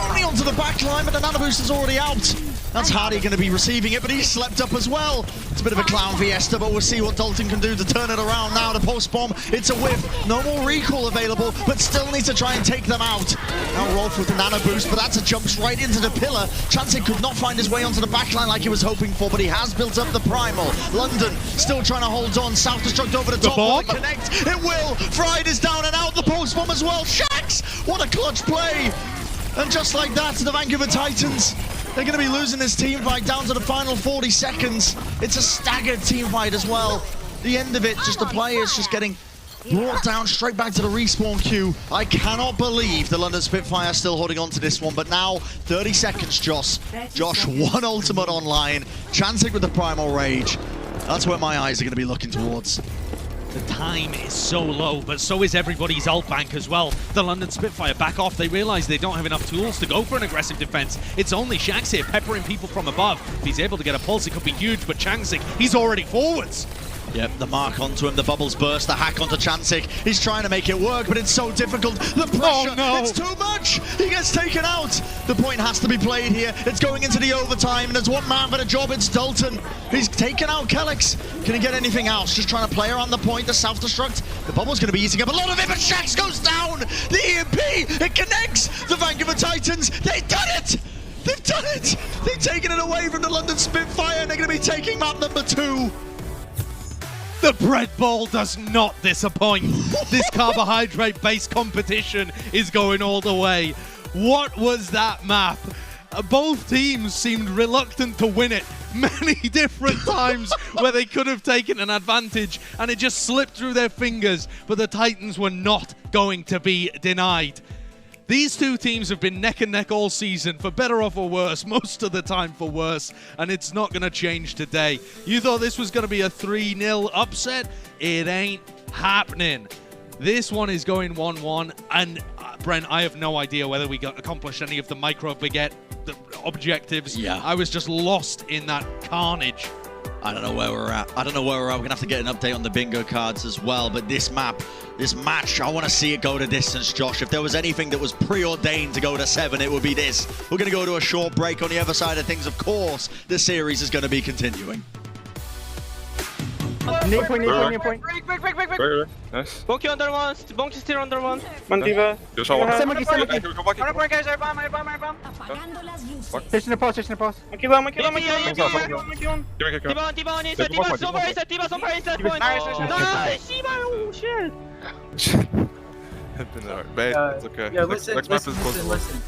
only onto the back line, but the nano boost is already out. That's Hardy going to be receiving it, but he's slept up as well. It's a bit of a clown fiesta, but we'll see what Dalton can do to turn it around now. The post bomb, it's a whiff. No more recall available, but still needs to try and take them out. Now Rolf with the nano boost, but that's a jump right into the pillar. Chansik could not find his way onto the back line like he was hoping for, but he has built up the primal. London still trying to hold on. Self-destruct over the top. Will it connect? It will. Fried is down and out. The post bomb as well. Shax! What a clutch play! And just like that, the Vancouver Titans, they're going to be losing this team fight down to the final 40 seconds. It's a staggered team fight as well. The end of it, just the players just getting brought down straight back to the respawn queue. I cannot believe the London Spitfire are still holding on to this one, but now 30 seconds, Josh, one ultimate online. Chansik with the primal rage. That's where my eyes are going to be looking towards. The time is so low, but so is everybody's ult bank as well. The London Spitfire back off. They realize they don't have enough tools to go for an aggressive defense. It's only Shax here peppering people from above. If he's able to get a pulse, it could be huge, but Changsik, he's already forwards. Yep, the mark onto him, the bubbles burst, the hack onto Chansik. He's trying to make it work, but it's so difficult. The pressure, it's too much. He gets taken out. The point has to be played here. It's going into the overtime, and there's one man for the job. It's Dalton. He's taken out Kellex. Can he get anything else? Just trying to play around the point, the self-destruct. The bubble's going to be eating up a lot of it, but Shax goes down. The EMP, it connects. The Vancouver Titans, they've done it. They've done it. They've taken it away from the London Spitfire, and they're going to be taking map number 2. The bread ball does not disappoint. This carbohydrate-based competition is going all the way. What was that map? Both teams seemed reluctant to win it, many different times where they could have taken an advantage and it just slipped through their fingers, but the Titans were not going to be denied. These two teams have been neck and neck all season, for better or for worse, most of the time for worse, and it's not going to change today. You thought this was going to be a 3-0 upset? It ain't happening. This one is going 1-1, and Brent, I have no idea whether we accomplished any of the micro baguette objectives. Yeah. I was just lost in that carnage. I don't know where we're at. We're going to have to get an update on the bingo cards as well. But this match, I want to see it go to distance, Josh. If there was anything that was preordained to go to 7, it would be this. We're going to go to a short break. On the other side of things, of course, the series is going to be continuing. Near point. Break. Nice. Monkey under one, Monkey still under one. One diva. Just one. Monkey. Run point, guys, bomb. Station the pause. Monkey one. Give me a kick. Diva on inside, Diva's over inside point. Nice, Shiba, oh shit. Bad, it's okay. Yeah, Next map is close to us. listen.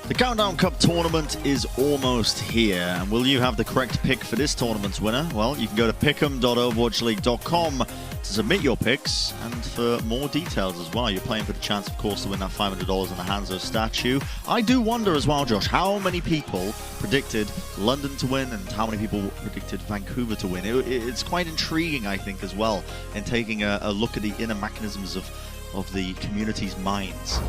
The Countdown Cup tournament is almost here, and will you have the correct pick for this tournament's winner? Well, you can go to pick'em.overwatchleague.com to submit your picks, and for more details as well. You're playing for the chance, of course, to win that $500 and a Hangzhou statue. I do wonder as well, Josh, how many people predicted London to win and how many people predicted Vancouver to win? It's quite intriguing, I think, as well, in taking a look at the inner mechanisms of the community's minds.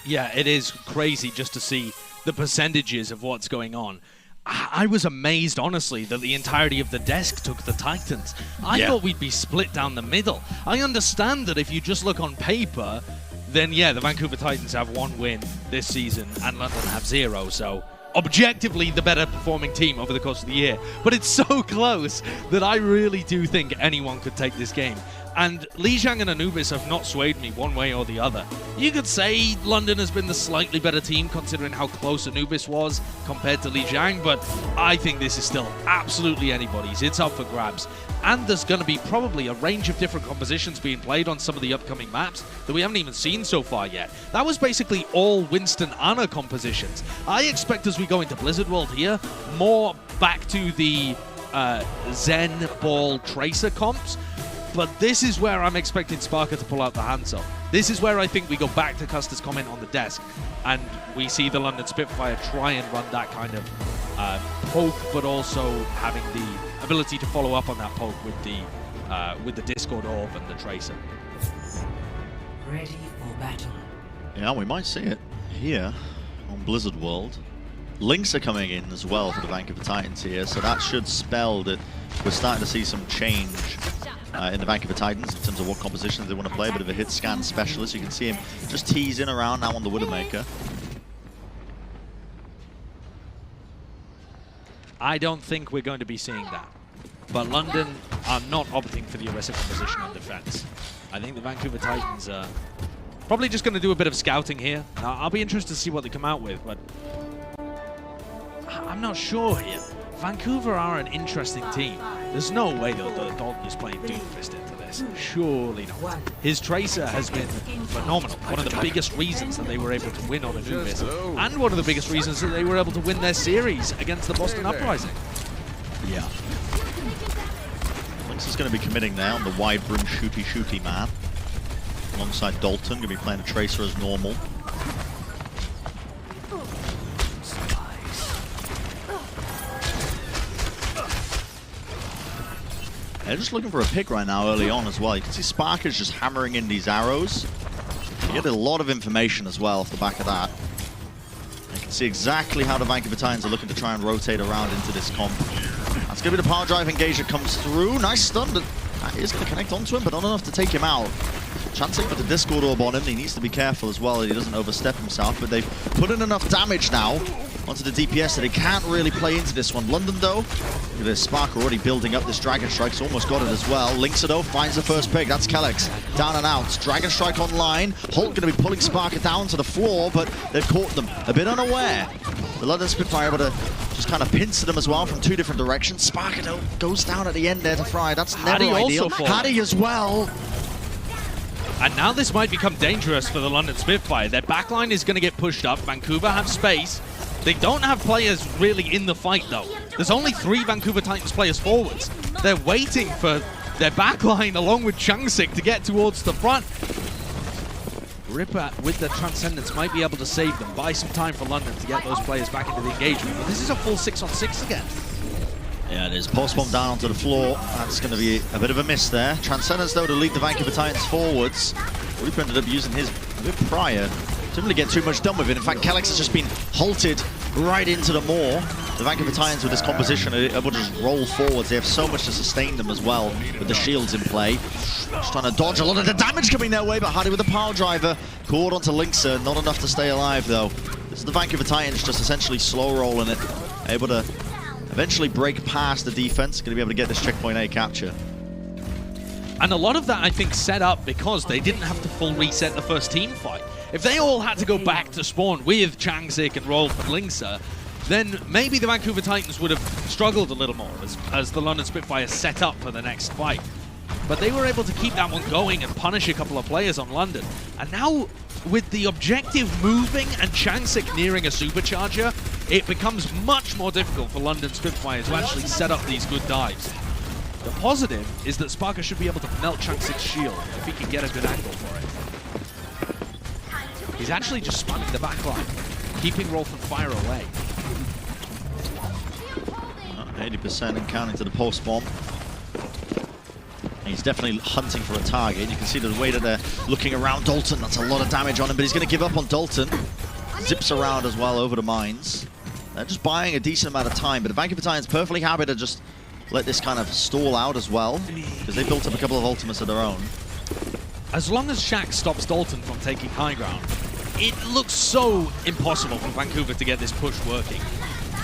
Yeah, it is crazy just to see the percentages of what's going on. I was amazed, honestly, that the entirety of the desk took the Titans. I thought we'd be split down the middle. I understand that if you just look on paper, then yeah, the Vancouver Titans have 1 win this season and London have 0, so objectively the better performing team over the course of the year. But it's so close that I really do think anyone could take this game. And Lijiang and Anubis have not swayed me one way or the other. You could say London has been the slightly better team considering how close Anubis was compared to Lijiang, but I think this is still absolutely anybody's. It's up for grabs. And there's going to be probably a range of different compositions being played on some of the upcoming maps that we haven't even seen so far yet. That was basically all Winston Anna compositions. I expect as we go into Blizzard World here, more back to the Zen Ball Tracer comps. But this is where I'm expecting Sparker to pull out the hands up. This is where I think we go back to Custer's comment on the desk, and we see the London Spitfire try and run that kind of poke, but also having the ability to follow up on that poke with the Discord Orb and the Tracer. Ready for battle. Yeah, we might see it here on Blizzard World. Links are coming in as well for the Vancouver Titans here, so that should spell that we're starting to see some change in the Vancouver Titans in terms of what compositions they want to play. A bit of a hit scan specialist. You can see him just teasing around now on the Widowmaker. I don't think we're going to be seeing that. But London are not opting for the aggressive composition on defense. I think the Vancouver Titans are probably just going to do a bit of scouting here. Now, I'll be interested to see what they come out with, but I'm not sure here. Vancouver are an interesting team. There's no way that Dalton is playing Doomfist into this. Surely not. His Tracer has been phenomenal. One of the biggest reasons that they were able to win on Anubis, and one of the biggest reasons that they were able to win their series against the Boston Uprising. Yeah. Lynx is going to be committing there on the wide brim shooty man. Alongside Dalton, going to be playing a Tracer as normal. They're just looking for a pick right now early on as well. You can see Sparker's just hammering in these arrows. You get a lot of information as well off the back of that. You can see exactly how the Vancouver Titans are looking to try and rotate around into this comp. That's going to be the power drive engage that comes through. Nice stun, but that is going to connect onto him, but not enough to take him out. Chancing with the Discord Orb on him. He needs to be careful as well that he doesn't overstep himself, but they've put in enough damage now onto the DPS that they can't really play into this one. London, though, look at this Spark already building up this Dragon Strike. He's almost got it as well. Linksa, though, finds the first pick. That's Kellex. Down and out. Dragon Strike online. Holt going to be pulling Sparker down to the floor, but they've caught them a bit unaware. The London Spitfire able to just kind of pincer them as well from 2 different directions. Sparker, though, goes down at the end there to Fry. That's never ideal. Hattie as well. And now this might become dangerous for the London Spitfire. Their backline is going to get pushed up. Vancouver have space. They don't have players really in the fight, though. There's only 3 Vancouver Titans players forwards. They're waiting for their backline, along with Changsik, to get towards the front. Ripper with the Transcendence might be able to save them, buy some time for London to get those players back into the engagement. But this is a full 6-on-6 again. Yeah, it is. Post bomb down onto the floor. That's going to be a bit of a miss there. Transcendence, though, to lead the Vancouver Titans forwards. Ripper ended up using his a bit prior. Didn't really get too much done with it. In fact, Kellex has just been halted right into the maw. The Vancouver Titans with this composition are able to just roll forwards. They have so much to sustain them as well with the shields in play. Just trying to dodge a lot of the damage coming their way, but Hardy with the power driver. Caught onto Linksa, not enough to stay alive though. This is the Vancouver Titans just essentially slow rolling it. Able to eventually break past the defense. Going to be able to get this checkpoint A capture. And a lot of that, I think, set up because they didn't have to full reset the first team fight. If they all had to go back to spawn with Changsik and Rolf and Linksa, then maybe the Vancouver Titans would have struggled a little more as the London Spitfire set up for the next fight. But they were able to keep that one going and punish a couple of players on London. And now with the objective moving and Changsik nearing a supercharger, it becomes much more difficult for London Spitfire to actually set up these good dives. The positive is that Sparker should be able to melt Changsik's shield if he can get a good angle for it. He's actually just spamming the backline, keeping Rolf and Fire away. 80% and counting to the post bomb. He's definitely hunting for a target. You can see the way that they're looking around Dalton. That's a lot of damage on him, but he's going to give up on Dalton. Zips around as well over the mines. They're just buying a decent amount of time, but the Vancouver Titans perfectly happy to just let this kind of stall out as well, because they built up a couple of ultimates of their own. As long as Shaq stops Dalton from taking high ground, it looks so impossible for Vancouver to get this push working.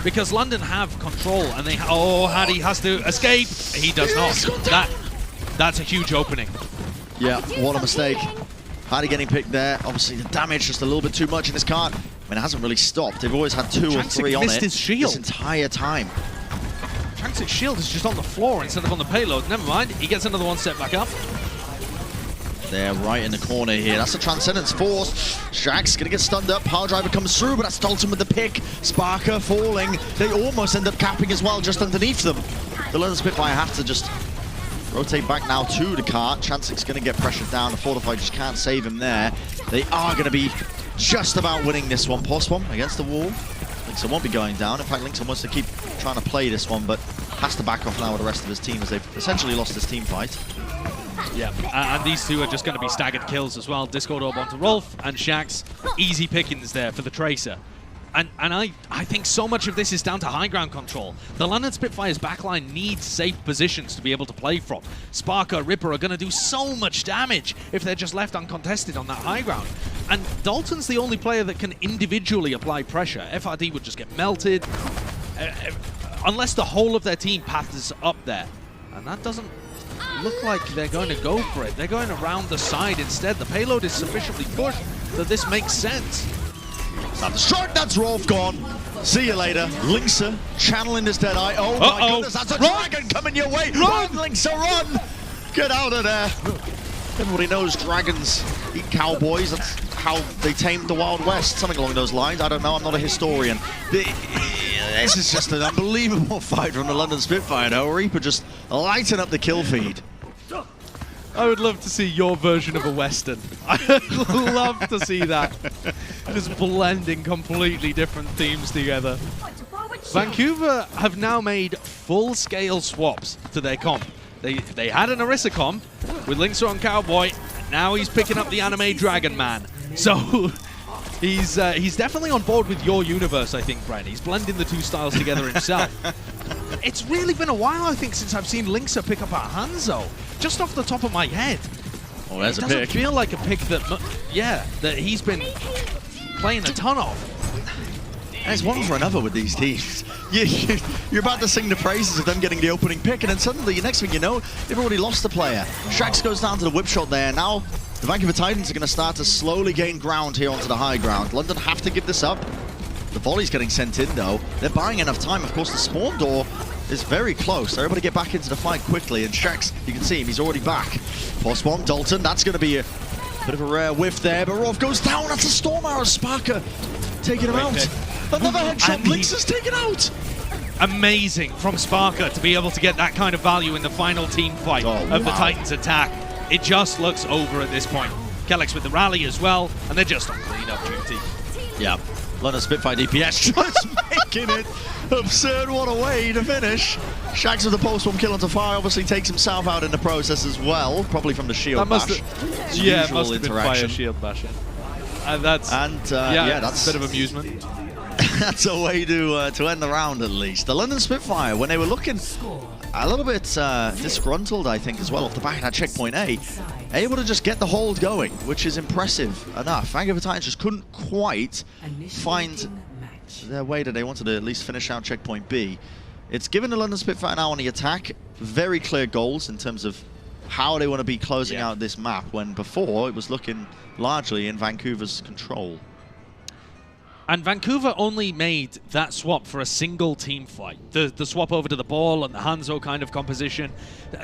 Because London have control, and they Hadi has to escape. He does not. That's a huge opening. Yeah, what a mistake. Hadi getting picked there. Obviously, the damage just a little bit too much in this card. I mean, it hasn't really stopped. They've always had 2 or 3 on it his shield this entire time. Changsik's shield is just on the floor instead of on the payload. Never mind. He gets another one set back up. They're right in the corner here. That's a Transcendence Force. Shaq's gonna get stunned up. Power Driver comes through, but that's Dalton with the pick. Sparker falling. They almost end up capping as well, just underneath them. The London Spitfire have to just rotate back now to the cart. Changsik's gonna get pressured down. The Fortify just can't save him there. They are gonna be just about winning this one. Post one against the wall. Linkson won't be going down. In fact, Linkson wants to keep trying to play this one, but has to back off now with the rest of his team as they've essentially lost this team fight. Yeah, and these two are just going to be staggered kills as well. Discord Orb onto Rolf and Shax. Easy pickings there for the Tracer. And I think so much of this is down to high ground control. The London Spitfire's backline needs safe positions to be able to play from. Sparker, Ripper are going to do so much damage if they're just left uncontested on that high ground. And Dalton's the only player that can individually apply pressure. FRD would just get melted, unless the whole of their team paths up there. And that doesn't look like they're going to go for it. They're going around the side instead. The payload is sufficiently pushed that this makes sense. Now the strike, that's Rolf gone. See you later. Linksa channeling this dead eye. Oh my goodness, that's a dragon coming your way. Run, Linksa, run! Get out of there. Everybody knows dragons eat cowboys. That's how they tamed the Wild West. Something along those lines. I don't know. I'm not a historian. This is just an unbelievable fight from the London Spitfire now. Reaper just lighting up the kill feed. I would love to see your version of a Western. I'd love to see that. Just blending completely different themes together. Vancouver have now made full-scale swaps to their comp. They had an Orisa comp with Linksa on Cowboy, and now he's picking up the anime Dragon Man. So he's definitely on board with your universe, I think, Brent. He's blending the two styles together himself. It's really been a while, I think, since I've seen Linksa pick up a Hangzhou. Just off the top of my head. Oh, there's a pick. It doesn't feel like a pick that, that he's been playing a ton of. There's one for another with these teams. You're about to sing the praises of them getting the opening pick, and then suddenly, the next thing you know, they've already lost the player. Shax goes down to the whip shot there. Now, the Vancouver Titans are going to start to slowly gain ground here onto the high ground. London have to give this up. The volley's getting sent in, though. They're buying enough time. Of course, the spawn door is very close. They're able to get back into the fight quickly, and Shax, you can see him, he's already back. Post one, Dalton, that's going to be a bit of a rare whiff there, but Rolf goes down. That's a Storm Arrow. Sparker taking him out. Another headshot, Linksa's taken out. Amazing from Sparker to be able to get that kind of value in the final team fight of the Titans attack. It just looks over at this point. Kellex with the rally as well, and they're just on clean-up duty. Yeah. London Spitfire DPS just making it absurd. What a way to finish. Shax with the post-bomb kill onto Fire obviously takes himself out in the process as well, probably from the shield bash. Yeah, it must have been Fire shield bashing. That's a bit of amusement. That's a way to end the round, at least. The London Spitfire, when they were looking a little bit disgruntled, I think, as well, off the back of that checkpoint A, able to just get the hold going, which is impressive enough. Vancouver Titans just couldn't quite find their way that they wanted to at least finish out checkpoint B. It's given the London Spitfire now on the attack very clear goals in terms of how they want to be closing out this map, when before it was looking largely in Vancouver's control. And Vancouver only made that swap for a single team fight. The swap over to the ball and the Hangzhou kind of composition.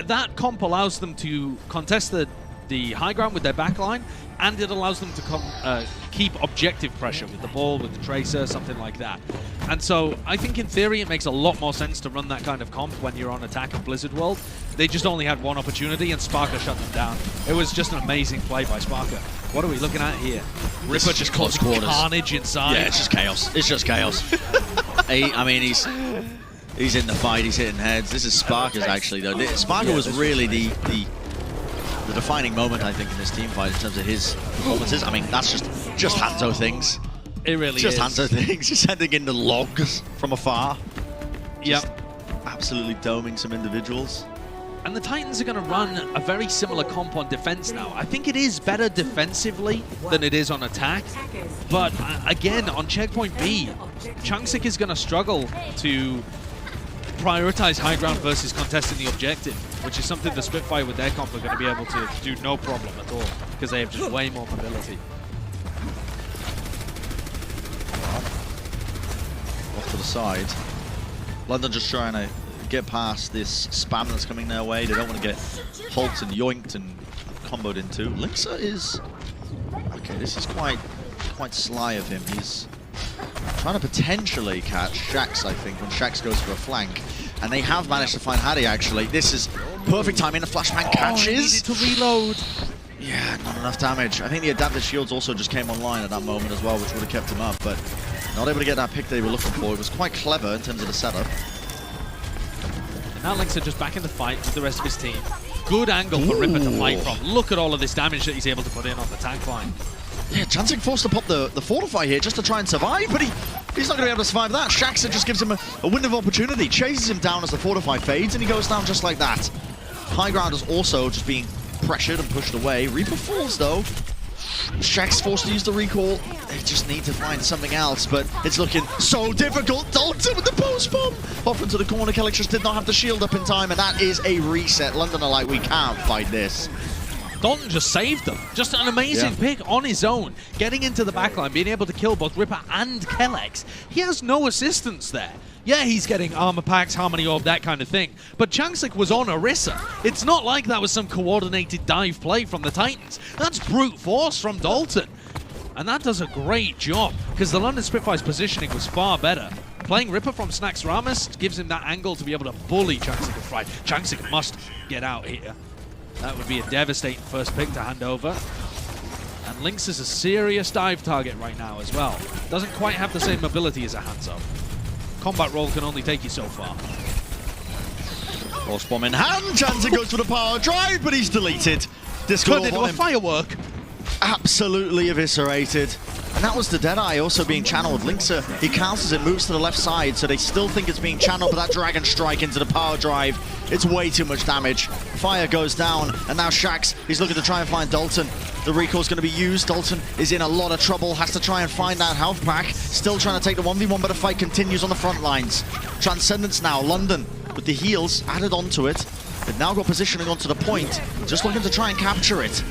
That comp allows them to contest the the high ground with their backline, and it allows them to keep objective pressure with the ball, with the tracer, something like that. And so I think in theory it makes a lot more sense to run that kind of comp when you're on attack of Blizzard World. They just only had one opportunity and Sparker shut them down. It was just an amazing play by Sparker. What are we looking at here? Ripper just close causing quarters. carnage inside. Yeah, it's just chaos. It's just chaos. I mean, he's in the fight, he's hitting heads. This is Sparker's actually, though. Sparker was really the defining moment, I think, in this team fight in terms of his performances. I mean, that's just Hangzhou things. It really just is. Hangzhou things. Just sending in the logs from afar. Yep. Absolutely doming some individuals. And the Titans are going to run a very similar comp on defense now. I think it is better defensively than it is on attack. But again, on checkpoint B, Changsik is going to struggle to prioritize high ground versus contesting the objective, which is something the Spitfire with their comp are going to be able to do no problem at all, because they have just way more mobility. Off to the side. London just trying to get past this spam that's coming their way. They don't want to get hulked and yoinked and comboed into. Linksa is... Okay, this is quite sly of him. He's trying to potentially catch Shax, I think, when Shax goes for a flank. And they have managed to find Hattie, actually. This is perfect timing. The flashbang catches. He needed to reload. Yeah, not enough damage. I think the adaptive shields also just came online at that moment as well, which would have kept him up, but not able to get that pick they were looking for. It was quite clever in terms of the setup. And now Linksa just back in the fight with the rest of his team. Good angle for Ripper to fight from. Look at all of this damage that he's able to put in on the tank line. Yeah, Chansik forced to pop the Fortify here just to try and survive, but he's not going to be able to survive that. Shaxer just gives him a window of opportunity, chases him down as the Fortify fades, and he goes down just like that. High ground is also just being pressured and pushed away. Reaper falls, though. Shax forced to use the recall. They just need to find something else, but it's looking so difficult. Dalton with the post bomb off into the corner. Kellic just did not have the shield up in time, and that is a reset. London are like, we can't fight this. Dalton just saved them. Just an amazing pick on his own. Getting into the backline, being able to kill both Ripper and Kellex. He has no assistance there. Yeah, he's getting armor packs, harmony orb, that kind of thing. But Changsik was on Orisa. It's not like that was some coordinated dive play from the Titans. That's brute force from Dalton. And that does a great job, because the London Spitfire's positioning was far better. Playing Ripper from Snax Ramus gives him that angle to be able to bully Changsik and Fright. Changsik must get out here. That would be a devastating first pick to hand over. And Lynx is a serious dive target right now as well. Doesn't quite have the same mobility as a Hangzhou. Combat roll can only take you so far. Force bomb in hand. Chansik goes for the power drive, but he's deleted. This turned into a firework. Absolutely eviscerated. And that was the Deadeye also being channeled. Linksa, he counters it, moves to the left side, so they still think it's being channeled, but that Dragon Strike into the power drive, it's way too much damage. Fire goes down, and now Shax, he's looking to try and find Dalton. The recall's going to be used. Dalton is in a lot of trouble, has to try and find that health pack. Still trying to take the 1v1, but the fight continues on the front lines. Transcendence now, London, with the heals added onto it. They've now got positioning onto the point, just looking to try and capture it.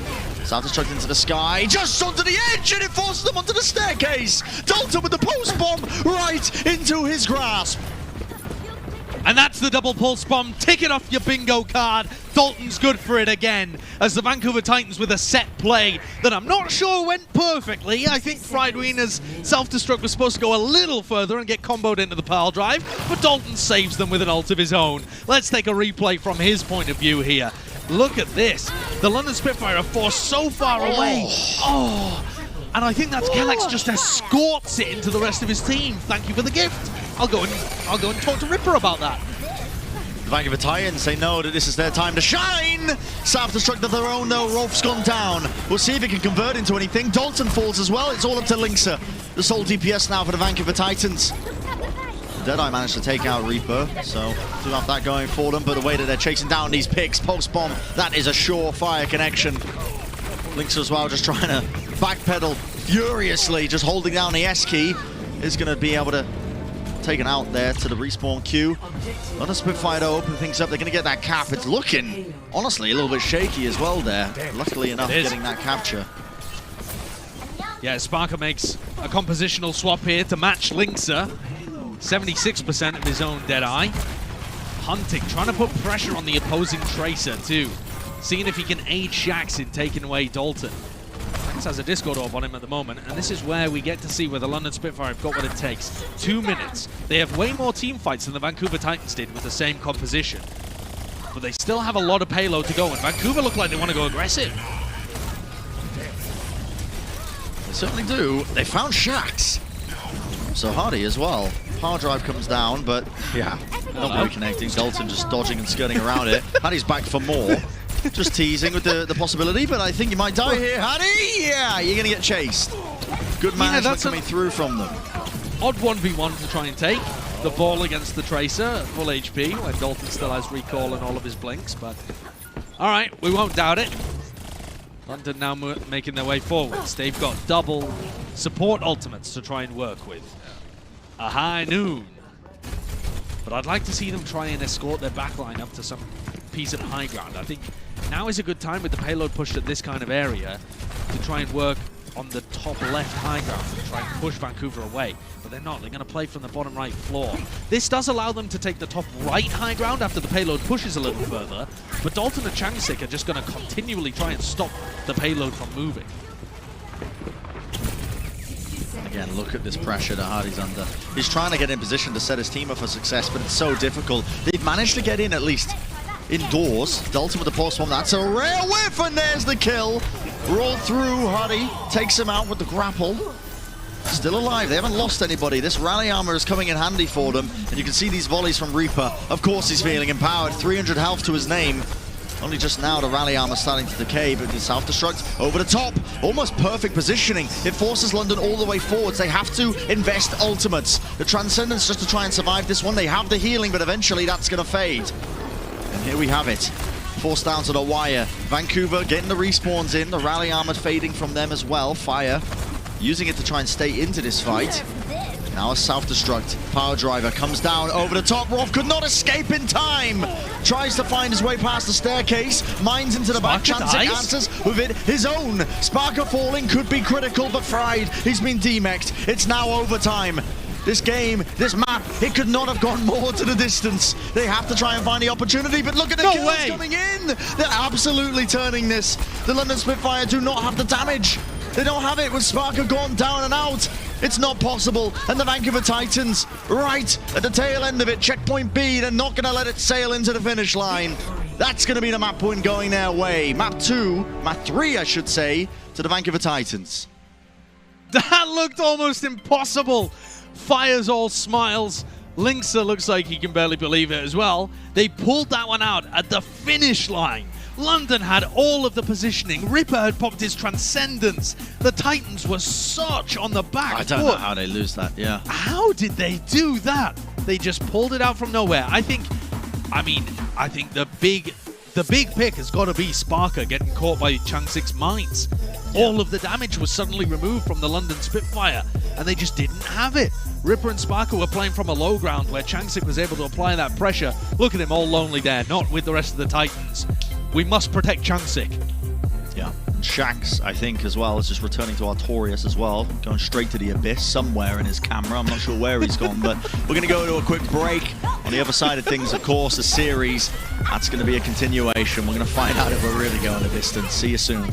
Self-destruct into the sky, just onto the edge, and it forces them onto the staircase. Dalton with the post bomb right into his grasp. And that's the double pulse bomb. Tick it off your bingo card. Dalton's good for it again, as the Vancouver Titans with a set play that I'm not sure went perfectly. I think Friedwiener's self-destruct was supposed to go a little further and get comboed into the pile drive, but Dalton saves them with an ult of his own. Let's take a replay from his point of view here. Look at this. The London Spitfire are forced so far away. Oh, and I think that's Kellex just escorts it into the rest of his team. Thank you for the gift. I'll go and talk to Ripper about that. The Vancouver Titans say no, that this is their time to shine. Self-destruct of their own though. Rolf's gone down. We'll see if he can convert into anything. Dalton falls as well. It's all up to Linksa. The sole DPS now for the Vancouver Titans. Deadeye managed to take out Reaper, so do have that going for them, but the way that they're chasing down these picks, post bomb, that is a surefire connection. Linksa as well, just trying to backpedal furiously, just holding down the S key, is going to be able to take it out there to the respawn queue. London Spitfire to open things up, they're going to get that cap. It's looking, honestly, a little bit shaky as well there. Luckily enough, getting that capture. Yeah, Sparker makes a compositional swap here to match Linksa. 76% of his own Deadeye. Hunting, trying to put pressure on the opposing Tracer too. seeing if he can aid Shax in taking away Dalton. Shax has a Discord orb on him at the moment, and this is where we get to see where the London Spitfire have got what it takes. 2 minutes. They have way more team fights than the Vancouver Titans did with the same composition. But they still have a lot of payload to go, and Vancouver look like they want to go aggressive. They certainly do. They found Shax. So Hardy as well. Power drive comes down, but yeah, not really connecting. Dalton just dodging and skirting around it. Hardy's back for more. Just teasing with the possibility, but I think you might die here, Hardy. Yeah, you're going to get chased. Good management coming through from them. Odd 1v1 to try and take. The ball against the Tracer at full HP, when Dalton still has recall and all of his blinks, but alright, we won't doubt it. London now making their way forwards. They've got double support ultimates to try and work with. A high noon. But I'd like to see them try and escort their backline up to some piece of high ground. I think now is a good time with the payload pushed at this kind of area to try and work on the top left high ground and try and push Vancouver away. But they're not. They're going to play from the bottom right floor. This does allow them to take the top right high ground after the payload pushes a little further. But Dalton and Changsik are just going to continually try and stop the payload from moving. Again, look at this pressure that Hardy's under. He's trying to get in position to set his team up for success, but it's so difficult. They've managed to get in at least indoors. Dalton with the pulse bomb. That's a rare whiff, and there's the kill. Roll through, Hardy takes him out with the grapple. Still alive, they haven't lost anybody. This rally armor is coming in handy for them, and you can see these volleys from Reaper. Of course he's feeling empowered, 300 health to his name. Only just now the rally armor starting to decay, but the self-destruct over the top. Almost perfect positioning. It forces London all the way forwards. They have to invest ultimates. The Transcendence just to try and survive this one. They have the healing, but eventually that's going to fade. And here we have it. Forced down to the wire. Vancouver getting the respawns in. The rally armor fading from them as well. Fire using it to try and stay into this fight. Now a self-destruct. Power driver comes down over the top. Rolf could not escape in time. Tries to find his way past the staircase. Mines into the back. Chansik answers with it his own. Sparker falling could be critical, but fried. He's been demexed. It's now overtime. This game, this map, it could not have gone more to the distance. They have to try and find the opportunity, but look at the kills coming in. They're absolutely turning this. The London Spitfire do not have the damage. They don't have it with Sparker gone down and out. It's not possible. And the Vancouver Titans, right at the tail end of it, checkpoint B, they're not going to let it sail into the finish line. That's going to be the map point going their way. Map 2, map 3, I should say, to the Vancouver Titans. That looked almost impossible. Fires all smiles. Linksa looks like he can barely believe it as well. They pulled that one out at the finish line. London had all of the positioning. Ripper had popped his Transcendence. The Titans were such on the back foot. I don't know how they lose that, yeah. How did they do that? They just pulled it out from nowhere. I think the big pick has got to be Sparker getting caught by Changsik's mines. All of the damage was suddenly removed from the London Spitfire, and they just didn't have it. Ripper and Sparker were playing from a low ground where Changsik was able to apply that pressure. Look at him all lonely there, not with the rest of the Titans. We must protect Changsik. Yeah, and Shax, I think, as well, is just returning to Artorias as well, going straight to the abyss somewhere in his camera. I'm not sure where he's gone, but we're going to go to a quick break. On the other side of things, of course, the series, that's going to be a continuation. We're going to find out if we're really going the distance. See you soon.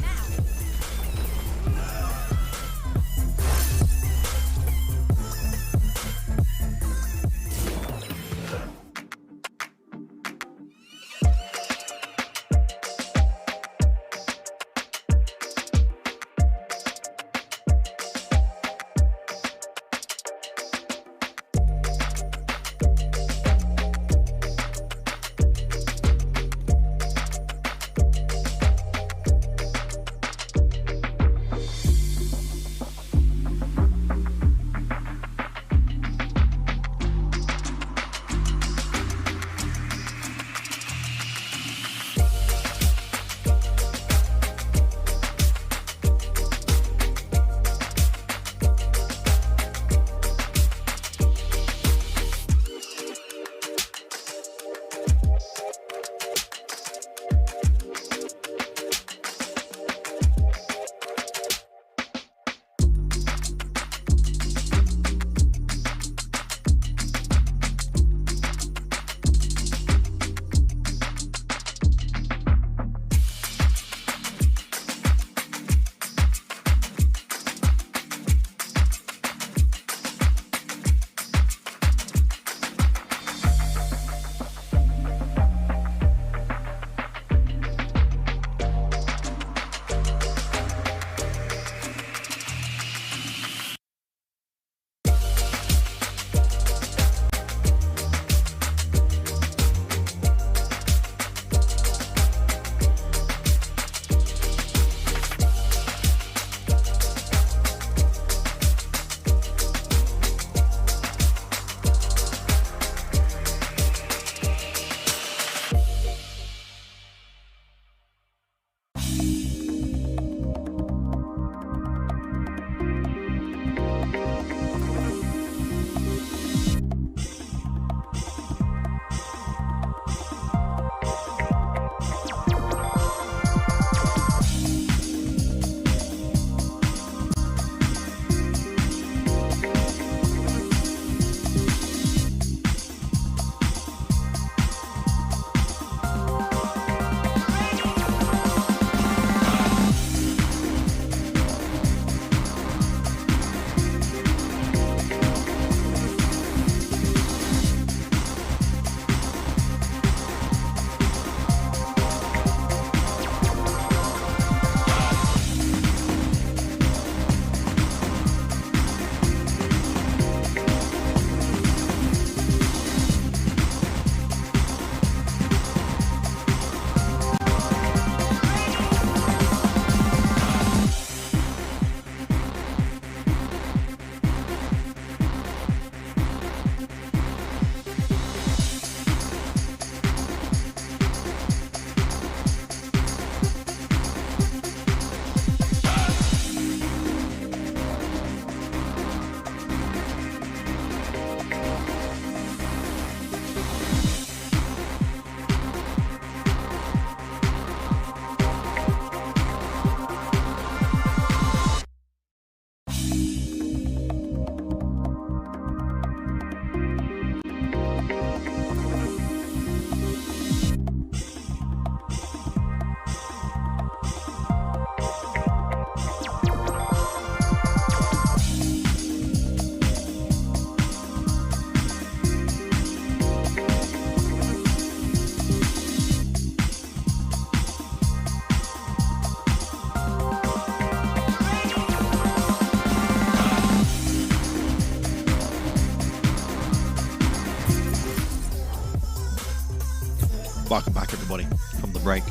Welcome back, everybody, from the break.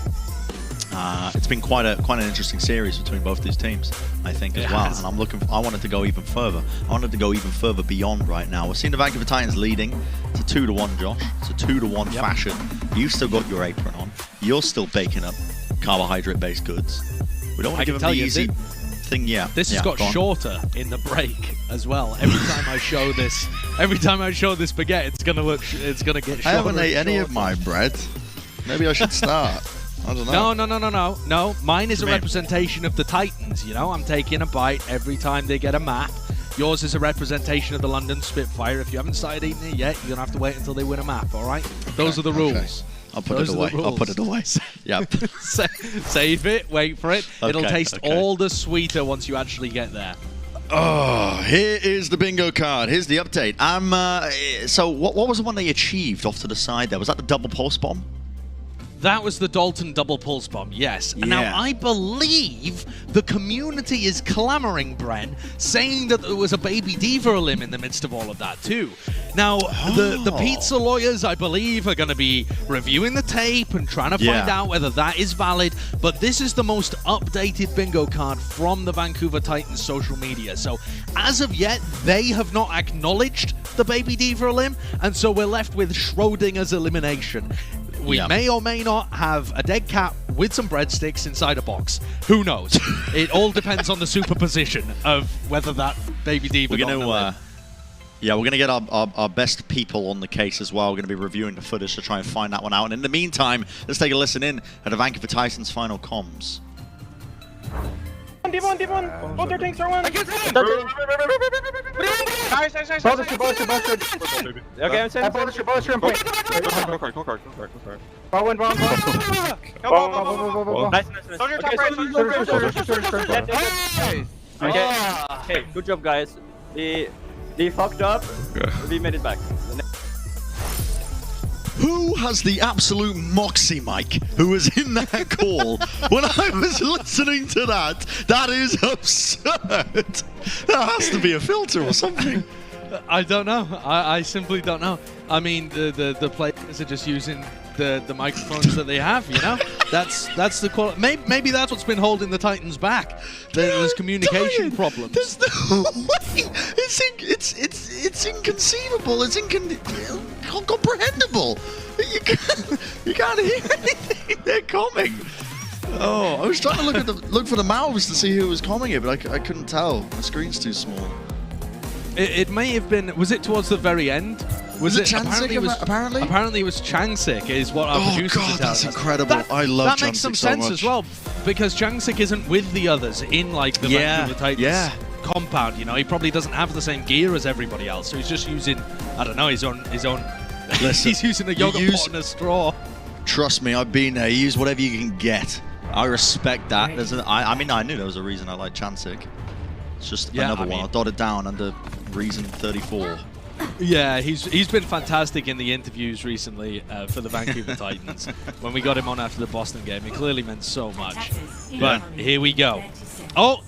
It's been quite an interesting series between both these teams, I think, as well. And I wanted to go even further. I wanted to go even further beyond right now. We're seeing the Vancouver Titans leading. It's a 2-1, Josh. It's a 2-1 fashion. You've still got your apron on. You're still baking up carbohydrate-based goods. We don't want to give them the easy thing. Yeah. This has got shorter in the break as well. Every time I show this baguette, it's gonna get shorter. I haven't ate any of my bread. Maybe I should start. I don't know. No. Mine is a representation of the Titans, you know? I'm taking a bite every time they get a map. Yours is a representation of the London Spitfire. If you haven't started eating it yet, you're going to have to wait until they win a map, all right? Those are the rules. I'll put it away. I'll put it away. Yep. Save it, wait for it. It'll taste all the sweeter once you actually get there. Oh, here is the bingo card. Here's the update. So what was the one they achieved off to the side there? Was that the double pulse bomb? That was the Dalton double pulse bomb, yes. And now I believe the community is clamoring, Bren, saying that there was a baby diva limb in the midst of all of that too. Now, the pizza lawyers, I believe, are going to be reviewing the tape and trying to find out whether that is valid. But this is the most updated bingo card from the Vancouver Titans social media. So as of yet, they have not acknowledged the baby diva limb, and so we're left with Schrodinger's elimination. We may or may not have a dead cat with some breadsticks inside a box. Who knows? It all depends on the superposition of whether that baby diva got the limb. Yeah, we're going to get our best people on the case as well. We're going to be reviewing the footage to try and find that one out. And in the meantime, let's take a listen in at the Vancouver Titans final comms. D1. Both their tanks are one. Nice. Okay, I'm saying. Go card. Nice. Soldier top right. Okay, good job, guys. They fucked up. We made it back. Who has the absolute moxie, Mike, who was in that call when I was listening to that? That is absurd. There has to be a filter or something. I don't know. I simply don't know. I mean, the players are just using the microphones that they have, you know? That's the quality. Maybe that's what's been holding the Titans back. There's communication problems. There's no way. It's inconceivable. It's incomprehensible. You can't hear anything. They're coming. Oh, I was trying to look for the mouths to see who was coming it, but I couldn't tell. The screen's too small. It may have been. Was it towards the very end? Was it Chansik, apparently? Apparently it was Chansik, is what our producers God, tell that's us. incredible. I love Chansik so much. That makes some sense as well, because Chansik isn't with the others in like the Vancouver Titans compound. You know, he probably doesn't have the same gear as everybody else, so he's just using, I don't know, his own. Listen, he's using a yogurt pot and a straw. Trust me, I've been there. You use whatever you can get. I respect that. I mean, I knew there was a reason I like Chansik. It's just another one. I'll dot it down under reason 34. Yeah, he's been fantastic in the interviews recently for the Vancouver Titans. When we got him on after the Boston game, it clearly meant so much. But here we go. Oh,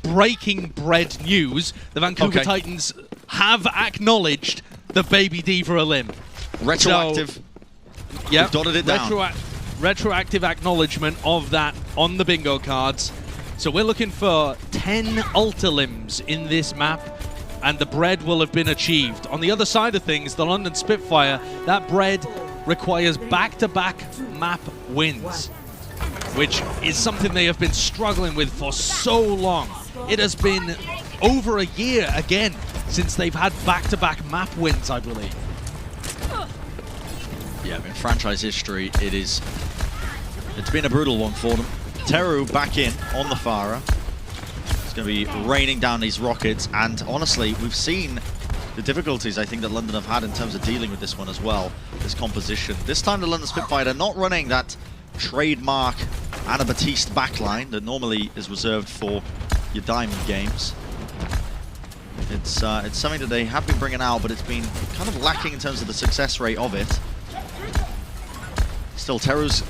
breaking bread news. The Vancouver Titans have acknowledged the baby diva limb. Retroactive. Yeah, dotted it down. Retroactive acknowledgement of that on the bingo cards. So we're looking for 10 Alta limbs in this map, and the bread will have been achieved. On the other side of things, the London Spitfire, that bread requires back-to-back map wins, which is something they have been struggling with for so long. It has been over a year again since they've had back-to-back map wins, I believe. Yeah, in franchise history, it's been a brutal one for them. Teru back in on the Farah. It's going to be raining down these rockets, and honestly, we've seen the difficulties I think that London have had in terms of dealing with this one as well, this composition. This time the London Spitfire are not running that trademark Anubis backline that normally is reserved for your diamond games. It's something that they have been bringing out, but it's been kind of lacking in terms of the success rate of it. Still, Teru's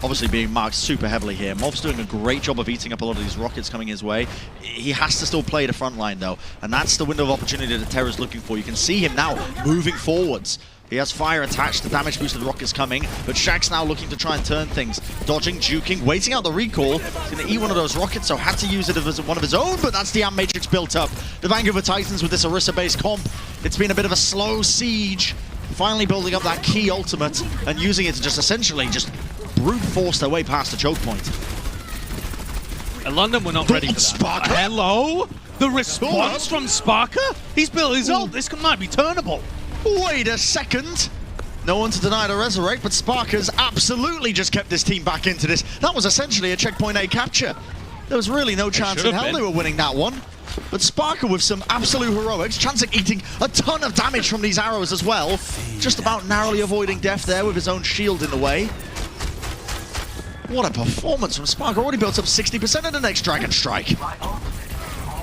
obviously being marked super heavily here. Mov's doing a great job of eating up a lot of these rockets coming his way. He has to still play the front line though, and that's the window of opportunity that Teru's looking for. You can see him now moving forwards. He has fire attached, the damage boosted rockets coming, but Shaq's now looking to try and turn things. Dodging, juking, waiting out the recall. He's going to eat one of those rockets, so had to use it as one of his own, but that's the Amp Matrix built up. The Vancouver Titans with this Orisa-based comp. It's been a bit of a slow siege. Finally building up that key ultimate and using it to just essentially just brute force their way past the choke point. London were not ready for that. Sparker? Hello? The response from Sparker? He's built his ult. This might be turnable. Wait a second. No one to deny to resurrect, but Sparker's absolutely just kept this team back into this. That was essentially a checkpoint A capture. There was really no chance in hell they were winning that one. But Sparker with some absolute heroics. Chansik eating a ton of damage from these arrows as well. Just about narrowly avoiding death there with his own shield in the way. What a performance from Sparker. Already built up 60% of the next Dragon Strike.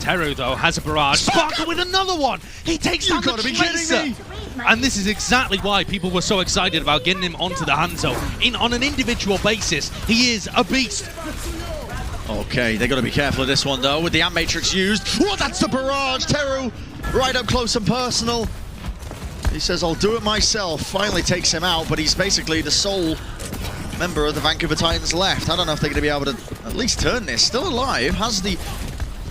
Teru, though, has a barrage. Sparker with another one! He takes down the Tracer! And this is exactly why people were so excited about getting him onto the Hangzhou. On an individual basis, he is a beast. Okay, they got to be careful of this one, though, with the Amp Matrix used. Oh, that's the barrage! Teru, right up close and personal. He says, I'll do it myself. Finally takes him out, but he's basically the sole member of the Vancouver Titans left. I don't know if they're going to be able to at least turn this. Still alive, has the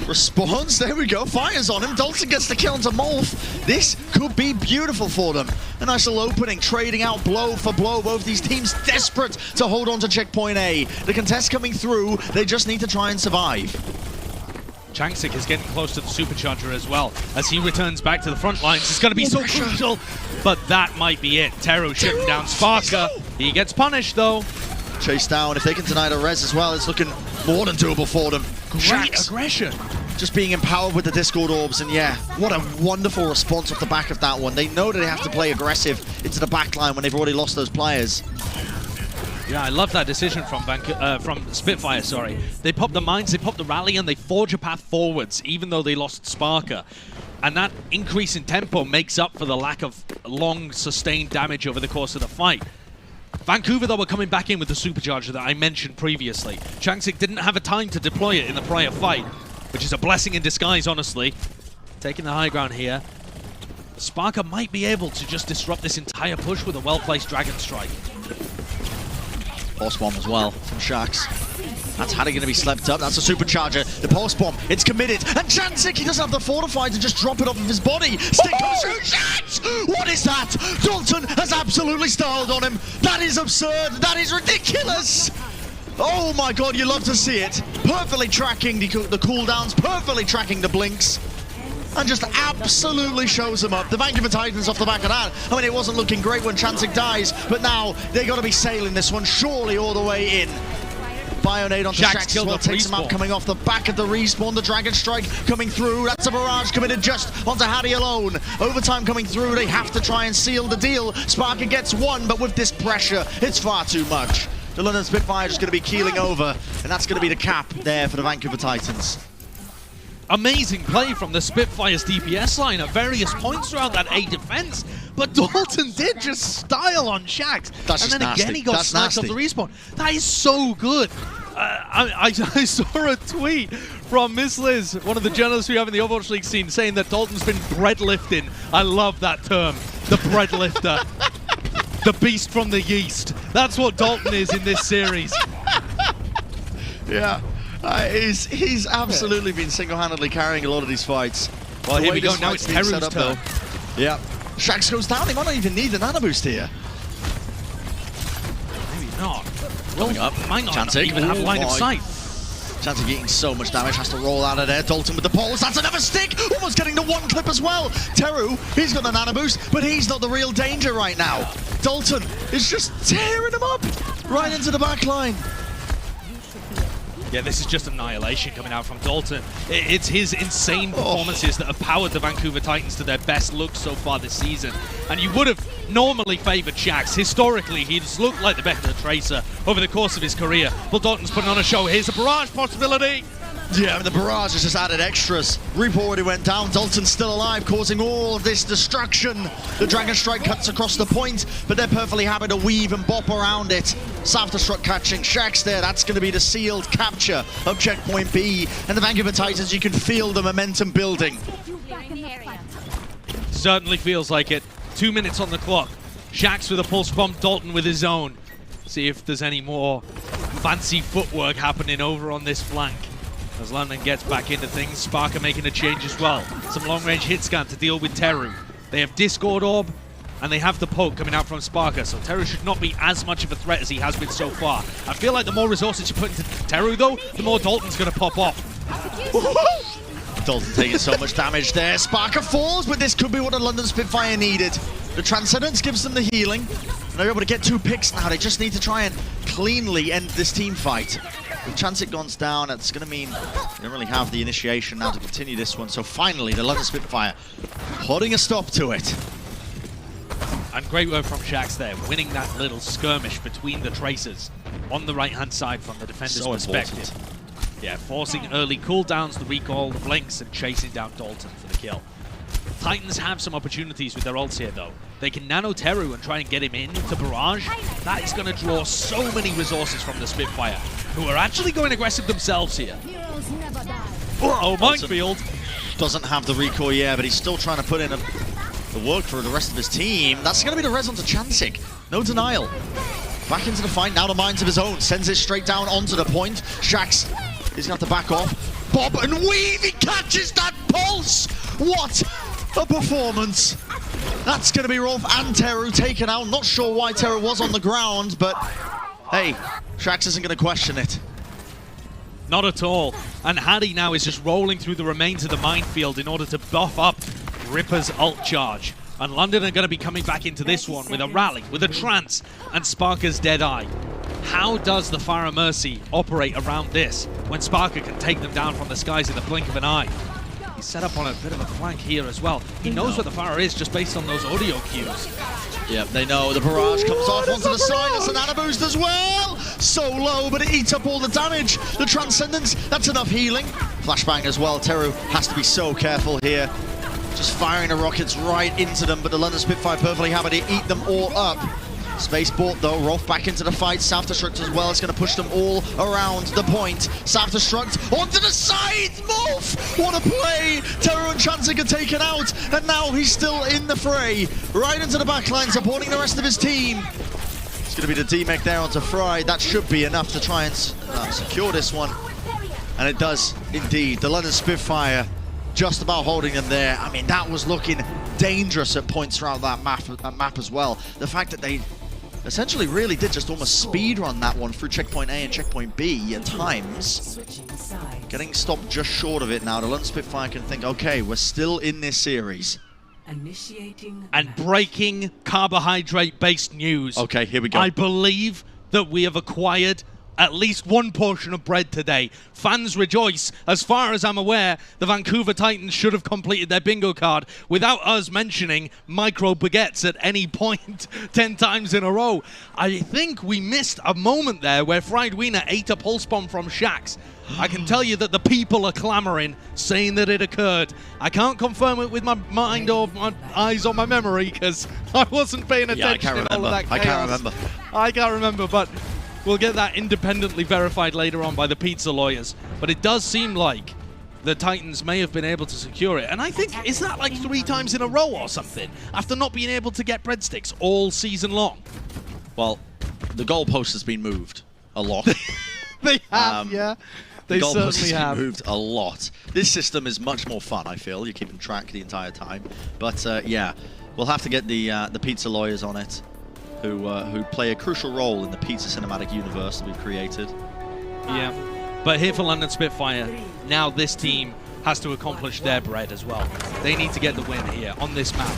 response. There we go, fires on him. Dalton gets the kill onto Molf. This could be beautiful for them. A nice little opening, trading out blow for blow. Both these teams desperate to hold on to checkpoint A. The contest coming through, they just need to try and survive. Changsik is getting close to the supercharger as well. As he returns back to the front lines, it's going to be so crucial. But that might be it. Teru shooting down Sparker. He gets punished, though. Chase down. If they can deny the res as well, it's looking more than doable for them. Great aggression. Just being empowered with the Discord orbs, and yeah, what a wonderful response off the back of that one. They know that they have to play aggressive into the backline when they've already lost those players. Yeah, I love that decision from Spitfire, sorry. They pop the mines, they pop the rally, and they forge a path forwards, even though they lost Sparker. And that increase in tempo makes up for the lack of long, sustained damage over the course of the fight. Vancouver, though, were coming back in with the supercharger that I mentioned previously. Changsik didn't have a time to deploy it in the prior fight, which is a blessing in disguise, honestly. Taking the high ground here. Sparker might be able to just disrupt this entire push with a well-placed Dragon Strike. Pulse bomb as well from Shax. That's how they're going to be slept up. That's a supercharger. The pulse bomb, it's committed. And Chansik, he doesn't have the fortify to just drop it off of his body. Stick comes through. Shax! What is that? Dalton has absolutely styled on him. That is absurd. That is ridiculous. Oh my god, you love to see it. Perfectly tracking the cooldowns, perfectly tracking the blinks. And just absolutely shows them up. The Vancouver Titans off the back of that. I mean, it wasn't looking great when Chansik dies, but now they got to be sailing this one surely all the way in. Bionade onto Shax as well, takes him out coming off the back of the respawn. The Dragon Strike coming through. That's a barrage committed just onto Hattie alone. Overtime coming through. They have to try and seal the deal. Sparker gets one, but with this pressure, it's far too much. The London Spitfire is going to be keeling over, and that's going to be the cap there for the Vancouver Titans. Amazing play from the Spitfire's DPS line at various points throughout that A defense, but Dalton did just style on Shax. And then again he got sniped off the respawn. That is so good. I saw a tweet from Miss Liz, one of the journalists we have in the Overwatch League scene, saying that Dalton's been bread lifting. I love that term, the bread lifter. The beast from the yeast. That's what Dalton is in this series. Yeah. He's absolutely been single-handedly carrying a lot of these fights. Well, here we go. Now it's Teru's turn. Yeah. Shax goes down. He might not even need the nano boost here. Maybe not. Coming up. Might not Chansik. even have line of sight. Chansik getting so much damage. Has to roll out of there. Dalton with the poles. That's another stick. Almost getting the one clip as well. Teru, he's got the nano boost, but he's not the real danger right now. Dalton is just tearing him up right into the back line. Yeah, this is just annihilation coming out from Dalton. It's his insane performances that have powered the Vancouver Titans to their best look so far this season. And you would have normally favoured Shax. Historically, he's looked like the better Tracer over the course of his career. But Dalton's putting on a show. Here's a barrage possibility. Yeah, I mean, the barrage has just added extras. Reaper already went down. Dalton's still alive, causing all of this destruction. The Dragon Strike cuts across the point, but they're perfectly happy to weave and bop around it. Self-destruct catching Shax there. That's going to be the sealed capture of checkpoint B. And the Vancouver Titans, you can feel the momentum building. Certainly feels like it. 2 minutes on the clock. Shax with a pulse bomb, Dalton with his own. See if there's any more fancy footwork happening over on this flank. As London gets back into things, Sparker making a change as well. Some long-range hit scan to deal with Teru. They have Discord Orb, and they have the poke coming out from Sparker, so Teru should not be as much of a threat as he has been so far. I feel like the more resources you put into Teru, though, the more Dalton's going to pop off. Dalton taking so much damage there. Sparker falls, but this could be what the London Spitfire needed. The Transcendence gives them the healing. And they're able to get 2 picks now. They just need to try and cleanly end this team fight. With Chancet goes down, it's going to mean they don't really have the initiation now to continue this one. So finally, the London Spitfire putting a stop to it. And great work from Shax there, winning that little skirmish between the Tracers on the right-hand side from the defender's perspective. Important. Yeah, forcing early cooldowns, the recall, the blinks, and chasing down Dalton for the kill. Titans have some opportunities with their ults here, though. They can nano Teru and try and get him into Barrage. That is going to draw so many resources from the Spitfire, who are actually going aggressive themselves here. Oh, minefield! Doesn't have the recoil yet, but he's still trying to put in the work for the rest of his team. That's going to be the res onto Chansik. No denial. Back into the fight, now the minds of his own. Sends it straight down onto the point. Shax is going to have to back off. Bob and weave, he catches that pulse! What a performance! That's going to be Rolf and Teru taken out. Not sure why Teru was on the ground, but hey, Shax isn't going to question it. Not at all. And Hattie now is just rolling through the remains of the minefield in order to buff up Ripper's ult charge. And London are going to be coming back into this one with a rally, with a trance, and Sparker's dead eye. How does the Fire of Mercy operate around this when Sparker can take them down from the skies in the blink of an eye? He's set up on a bit of a flank here as well. He knows where the Fire is just based on those audio cues. Yep, they know. The barrage comes off onto the side. It's an Anubis as well. So low, but it eats up all the damage. The Transcendence, that's enough healing. Flashbang as well. Teru has to be so careful here. Just firing the rockets right into them, but the London Spitfire perfectly happy to eat them all up. Space bought though, Rolf back into the fight, Self-Destruct as well, it's going to push them all around the point. Self-Destruct onto the side, Wolf! What a play! Teru and Chansik are taken out, and now he's still in the fray. Right into the backline, supporting the rest of his team. It's going to be the D-Mech there onto Fry, that should be enough to try and secure this one. And it does indeed, the London Spitfire just about holding them there. I mean, that was looking dangerous at points throughout that map as well. The fact that they essentially really did just almost speed run that one through checkpoint A and checkpoint B at times. Getting stopped just short of it now. The London Spitfire can think, okay, we're still in this series. And breaking carbohydrate-based news. Okay, here we go. I believe that we have acquired at least one portion of bread today. Fans rejoice. As far as I'm aware, the Vancouver Titans should have completed their bingo card without us mentioning micro baguettes at any point 10 times in a row. I think we missed a moment there where Fried Wiener ate a pulse bomb from Shax. I can tell you that the people are clamoring, saying that it occurred. I can't confirm it with my mind or my eyes or my memory because I wasn't paying attention in all of that chaos. I can't remember, but we'll get that independently verified later on by the pizza lawyers. But it does seem like the Titans may have been able to secure it. And I think, is that like 3 times in a row or something? After not being able to get breadsticks all season long? Well, the goalpost has been moved a lot. They have, yeah. They certainly have. Moved a lot. This system is much more fun, I feel. You're keeping track the entire time. But yeah, we'll have to get the pizza lawyers on it, who play a crucial role in the pizza cinematic universe that we've created. Yeah, but here for London Spitfire, now this team has to accomplish their bread as well. They need to get the win here on this map.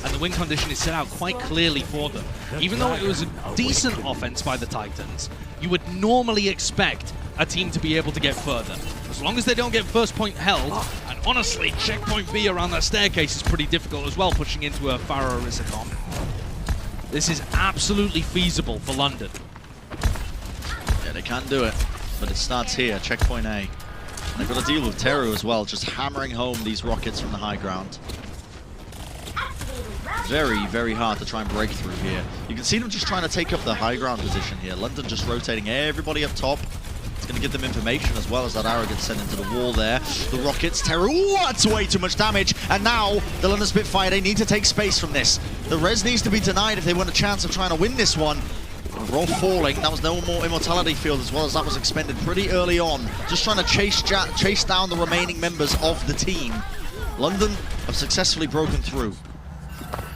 And the win condition is set out quite clearly for them. Even though it was a decent offense by the Titans, you would normally expect a team to be able to get further. As long as they don't get first point held, and honestly, checkpoint B around that staircase is pretty difficult as well, pushing into a Pharaoh Rizicom. This is absolutely feasible for London. Yeah, they can do it, but it starts here, checkpoint A. And they've got to deal with Teru as well, just hammering home these rockets from the high ground. Very, very hard to try and break through here. You can see them just trying to take up the high ground position here. London just rotating everybody up top. It's going to give them information as well as that arrow gets sent into the wall there. The rockets, Teru, that's way too much damage. And now, the London Spitfire, they need to take space from this. The res needs to be denied if they want a chance of trying to win this one. Roll falling, that was no more immortality field as well, as that was expended pretty early on. Just trying to chase down the remaining members of the team. London have successfully broken through.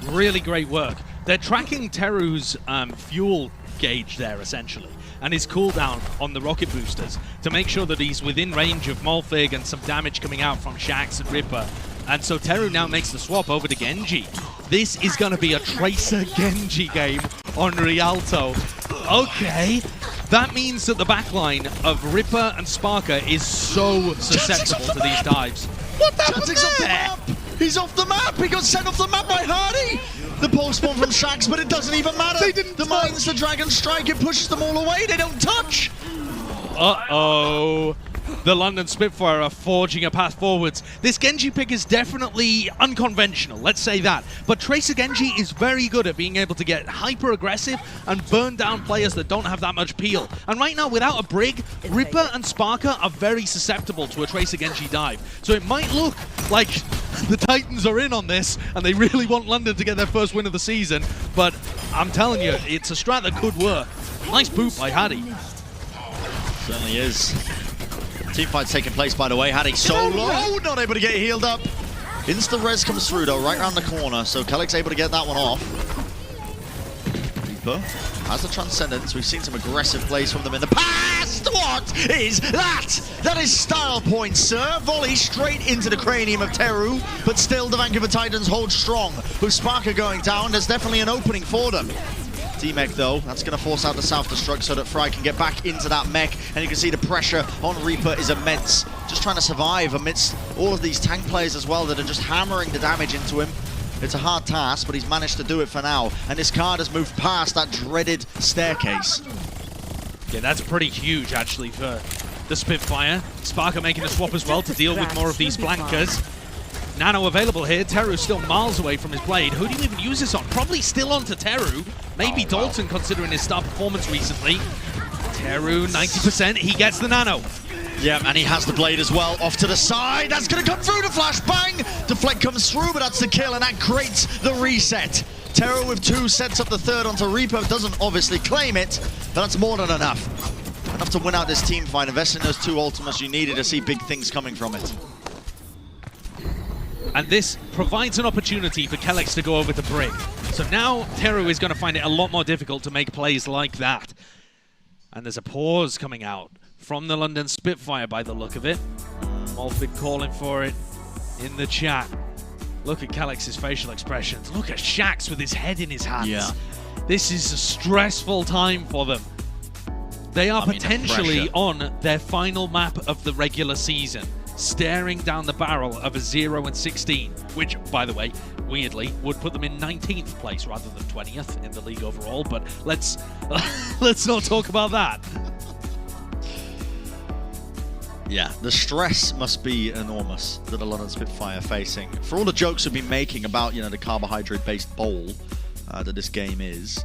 Really great work. They're tracking Teru's fuel gauge there, essentially, and his cooldown on the rocket boosters to make sure that he's within range of Molfig and some damage coming out from Shax and Ripper. And so Teru now makes the swap over to Genji. This is going to be a Tracer Genji game on Rialto. Okay, that means that the backline of Ripper and Sparker is so susceptible to these dives. What the hell is there? He's off the map! He got sent off the map by Hardy! The post-spawn from Shax, but it doesn't even matter! They didn't mines the Dragon Strike, it pushes them all away, they don't touch! Uh-oh. The London Spitfire are forging a path forwards. This Genji pick is definitely unconventional, let's say that. But Tracer Genji is very good at being able to get hyper-aggressive and burn down players that don't have that much peel. And right now, without a Brig, Ripper and Sparker are very susceptible to a Tracer Genji dive. So it might look like the Titans are in on this, and they really want London to get their first win of the season. But I'm telling you, it's a strat that could work. Nice boot by Hadi. Certainly is. Teamfight's taking place, by the way. Hadi so low, not able to get healed up. Instant res comes through, though, right around the corner. So Kellick's able to get that one off. Reaper has the Transcendence. We've seen some aggressive plays from them in the past. What is that? That is style points, sir. Volley straight into the cranium of Teru, but still the Vancouver Titans hold strong. With Sparker going down, there's definitely an opening for them. D-Mech though, that's going to force out the self-destruct so that Fry can get back into that mech, and you can see the pressure on Reaper is immense. Just trying to survive amidst all of these tank players as well that are just hammering the damage into him. It's a hard task, but he's managed to do it for now, and this card has moved past that dreaded staircase. Yeah, that's pretty huge actually for the Spitfire. Sparker making a swap as well to deal with more of these flankers. Nano available here. Teru's still miles away from his blade. Who do you even use this on? Probably still onto Teru. Maybe Dalton, considering his star performance recently. Teru, 90%. He gets the Nano. Yeah, and he has the blade as well. Off to the side. That's going to come through the flashbang. Deflect comes through, but that's the kill, and that creates the reset. Teru with 2 sets up the third onto Reaper. Doesn't obviously claim it, but that's more than enough. Enough to win out this team fight. Invest in those 2 ultimates you needed to see big things coming from it. And this provides an opportunity for Kellex to go over the Brig. So now Teru is going to find it a lot more difficult to make plays like that. And there's a pause coming out from the London Spitfire by the look of it. Molfig calling for it in the chat. Look at Kellex's facial expressions. Look at Shax with his head in his hands. Yeah. This is a stressful time for them. They are potentially on their final map of the regular season, staring down the barrel of a 0-16, which, by the way, weirdly, would put them in 19th place rather than 20th in the league overall, but let's not talk about that. Yeah, the stress must be enormous that the London Spitfire are facing. For all the jokes we've been making about, you know, the carbohydrate-based bowl that this game is,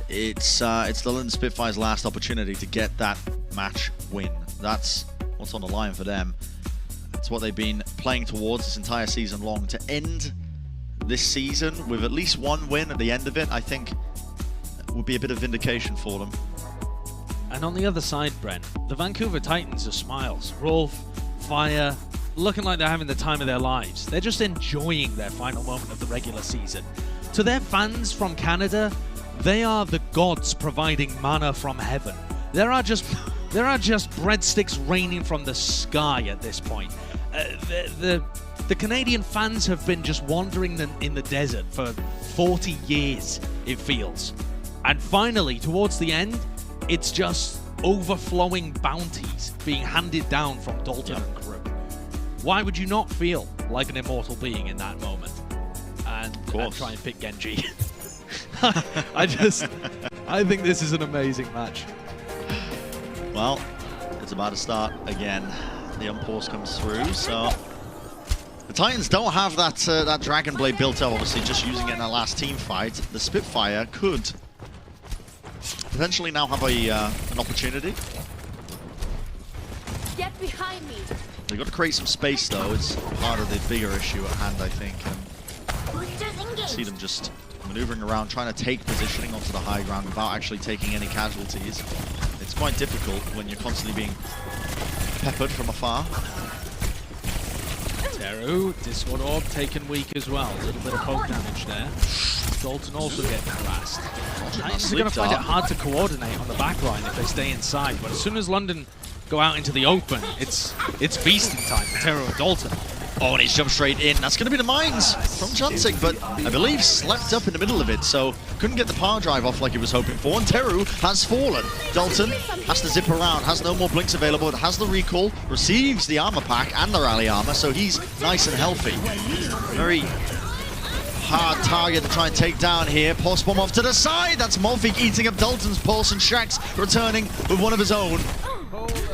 it's the London Spitfire's last opportunity to get that match win. That's what's on the line for them. It's what they've been playing towards this entire season long. To end this season with at least 1 win at the end of it, I think would be a bit of vindication for them. And on the other side, Brent, the Vancouver Titans are smiles. Rolf, Fire, looking like they're having the time of their lives. They're just enjoying their final moment of the regular season. To their fans from Canada, they are the gods providing manna from heaven. There are just breadsticks raining from the sky at this point. The Canadian fans have been just wandering in the desert for 40 years, it feels. And finally, towards the end, it's just overflowing bounties being handed down from Dalton and crew. Why would you not feel like an immortal being in that moment? And try and pick Genji. I think this is an amazing match. Well, it's about to start again. The unpause comes through, so the Titans don't have that Dragon Blade built up, obviously, just using it in that last team fight. The Spitfire could potentially now have an opportunity. Get behind me. They've got to create some space, though. It's part of the bigger issue at hand, I think. And see them just maneuvering around, trying to take positioning onto the high ground without actually taking any casualties. It's quite difficult when you're constantly being peppered from afar. Teru, Discord Orb taken weak as well. A little bit of poke damage there. Dalton also getting harassed. Titans are going to find it hard to coordinate on the back line if they stay inside, but as soon as London go out into the open, it's feasting time for Teru and Dalton. Oh, and he's jumped straight in. That's going to be the mines from Janzig, but I believe slept up in the middle of it, so couldn't get the power drive off like he was hoping for. And Teru has fallen. Dalton has to zip around, has no more blinks available, has the recall, receives the armor pack and the rally armor, so he's nice and healthy. Very hard target to try and take down here. Pulse bomb off to the side. That's Molfik eating up Dalton's pulse, and Shax returning with one of his own.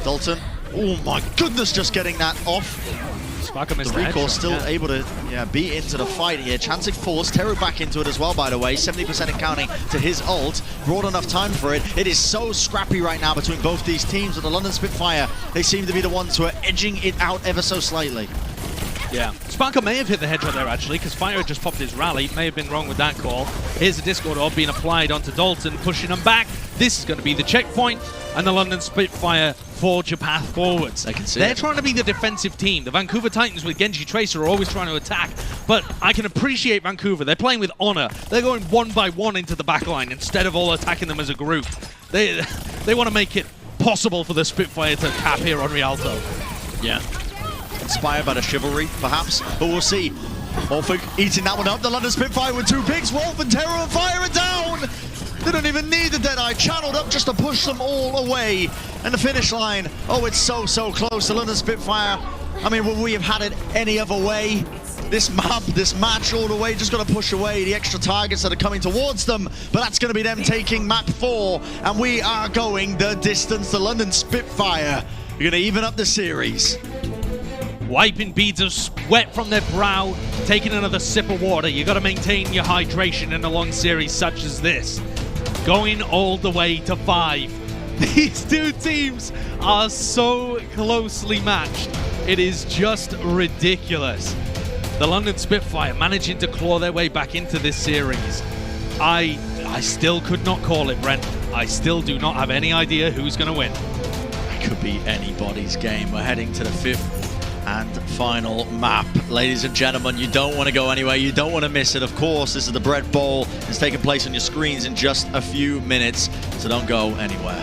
Dalton, oh my goodness, just getting that off. The recall still able to beat into the fight here. Chantic forced Teru back into it as well, by the way. 70% and counting to his ult. Brought enough time for it. It is so scrappy right now between both these teams. With the London Spitfire, they seem to be the ones who are edging it out ever so slightly. Yeah, Sparker may have hit the headshot there actually, because Fire just popped his rally. May have been wrong with that call. Here's the Discord Orb being applied onto Dalton, pushing him back. This is going to be the checkpoint, and the London Spitfire forge a path forwards. I can see They're trying to be the defensive team. The Vancouver Titans with Genji Tracer are always trying to attack, but I can appreciate Vancouver. They're playing with honor. They're going one by one into the backline instead of all attacking them as a group. They want to make it possible for the Spitfire to cap here on Rialto. Yeah. Inspired by the chivalry, perhaps, but we'll see. Wolfig eating that one up. The London Spitfire with 2 picks. Wolf and Terror and Fire are down. They don't even need the Deadeye. Channeled up just to push them all away. And the finish line, oh, it's so close. The London Spitfire, I mean, would we have had it any other way? This map, this match all the way, just got to push away the extra targets that are coming towards them. But that's going to be them taking map 4. And we are going the distance. The London Spitfire are going to even up the series. Wiping beads of sweat from their brow, taking another sip of water. You got to maintain your hydration in a long series such as this. Going all the way to 5. These two teams are so closely matched. It is just ridiculous. The London Spitfire managing to claw their way back into this series. I still could not call it, Brent. I still do not have any idea who's going to win. It could be anybody's game. We're heading to the 5th and final map. Ladies and gentlemen, you don't want to go anywhere. You don't want to miss it. Of course, this is the Bread Bowl. It's taking place on your screens in just a few minutes, so don't go anywhere.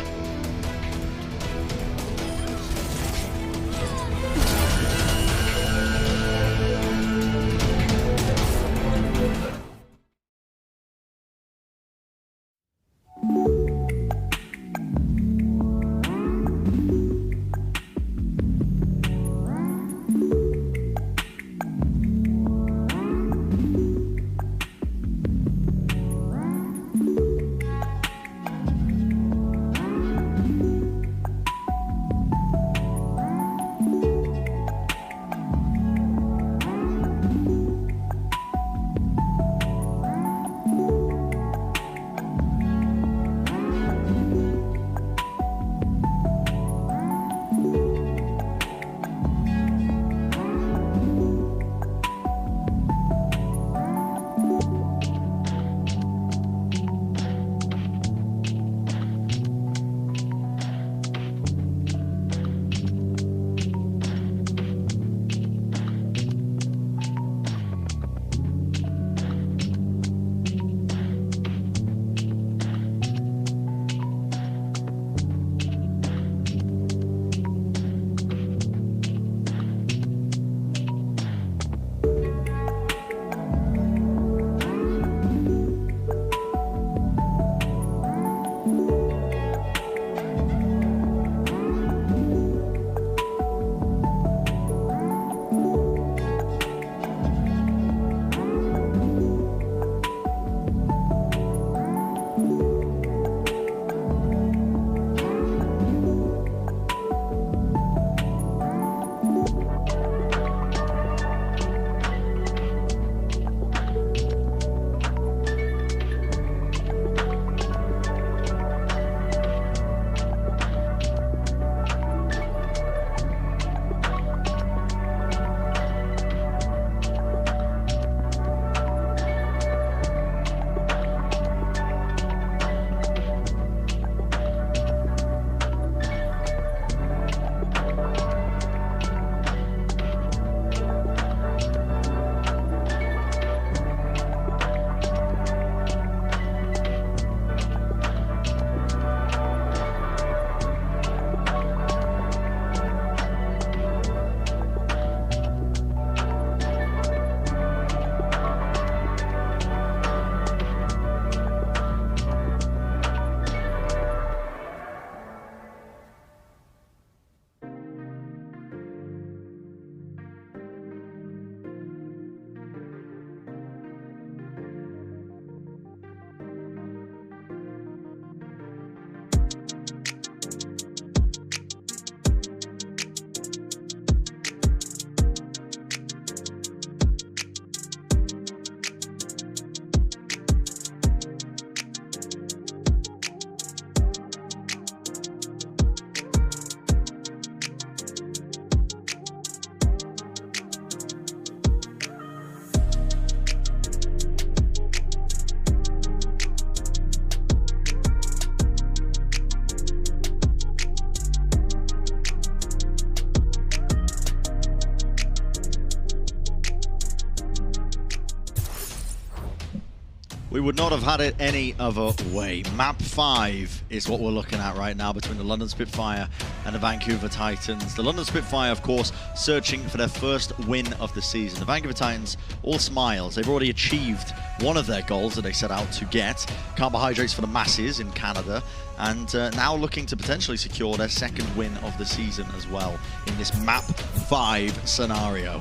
We would not have had it any other way. Map 5 is what we're looking at right now between the London Spitfire and the Vancouver Titans. The London Spitfire, of course, searching for their first win of the season. The Vancouver Titans, all smiles. They've already achieved one of their goals that they set out to get. Carbohydrates for the masses in Canada. And now looking to potentially secure their second win of the season as well in this Map 5 scenario.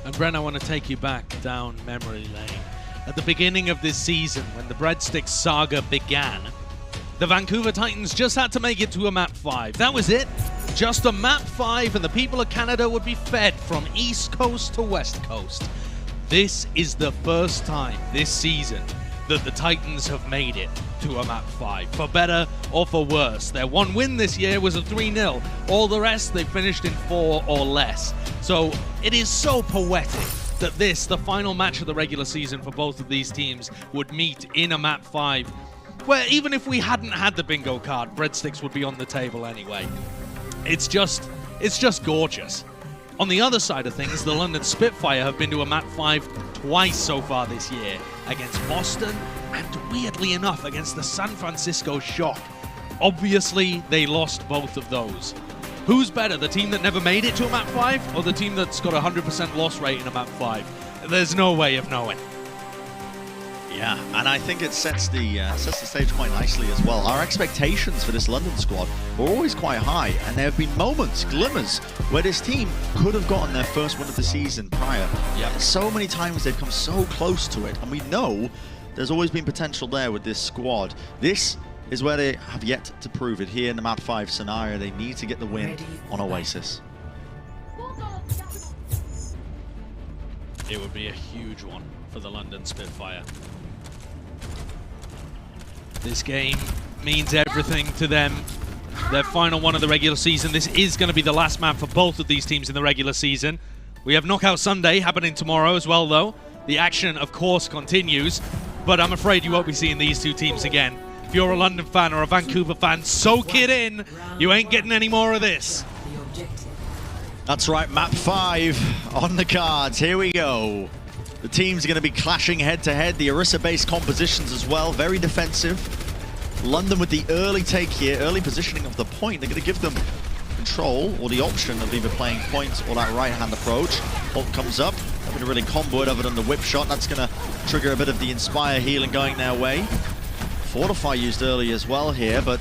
And Bren, I want to take you back down memory lane. At the beginning of this season, when the Breadstick saga began, the Vancouver Titans just had to make it to a Map 5. That was it. Just a Map 5, and the people of Canada would be fed from East Coast to West Coast. This is the first time this season that the Titans have made it to a Map 5, for better or for worse. Their one win this year was a 3-0. All the rest, they finished in 4 or less. So it is so poetic that this, the final match of the regular season for both of these teams, would meet in a Map 5, where even if we hadn't had the bingo card, breadsticks would be on the table anyway. It's just gorgeous. On the other side of things, the London Spitfire have been to a Map 5 twice so far this year, against Boston and, weirdly enough, against the San Francisco Shock. Obviously, they lost both of those. Who's better, the team that never made it to a Map 5 or the team that's got a 100% loss rate in a Map 5? There's no way of knowing. Yeah, and I think it sets the stage quite nicely as well. Our expectations for this London squad were always quite high, and there have been moments, glimmers, where this team could have gotten their first win of the season prior. Yeah, so many times they've come so close to it, and we know there's always been potential there with this squad. This is where they have yet to prove it. Here in the Map 5 scenario, they need to get the win on Oasis. It would be a huge one for the London Spitfire. This game means everything to them. Their final one of the regular season. This is going to be the last map for both of these teams in the regular season. We have Knockout Sunday happening tomorrow as well, though. The action, of course, continues, but I'm afraid you won't be seeing these two teams again. If you're a London fan or a Vancouver fan, soak it in. You ain't getting any more of this. That's right, Map 5 on the cards. Here we go. The teams are going to be clashing head-to-head. The Orisa-based compositions as well, very defensive. London with the early take here, early positioning of the point. They're going to give them control or the option of either playing point or that right-hand approach. Ult comes up. They're going to really combo it other than the whip shot. That's going to trigger a bit of the Inspire healing going their way. Fortify used early as well here, but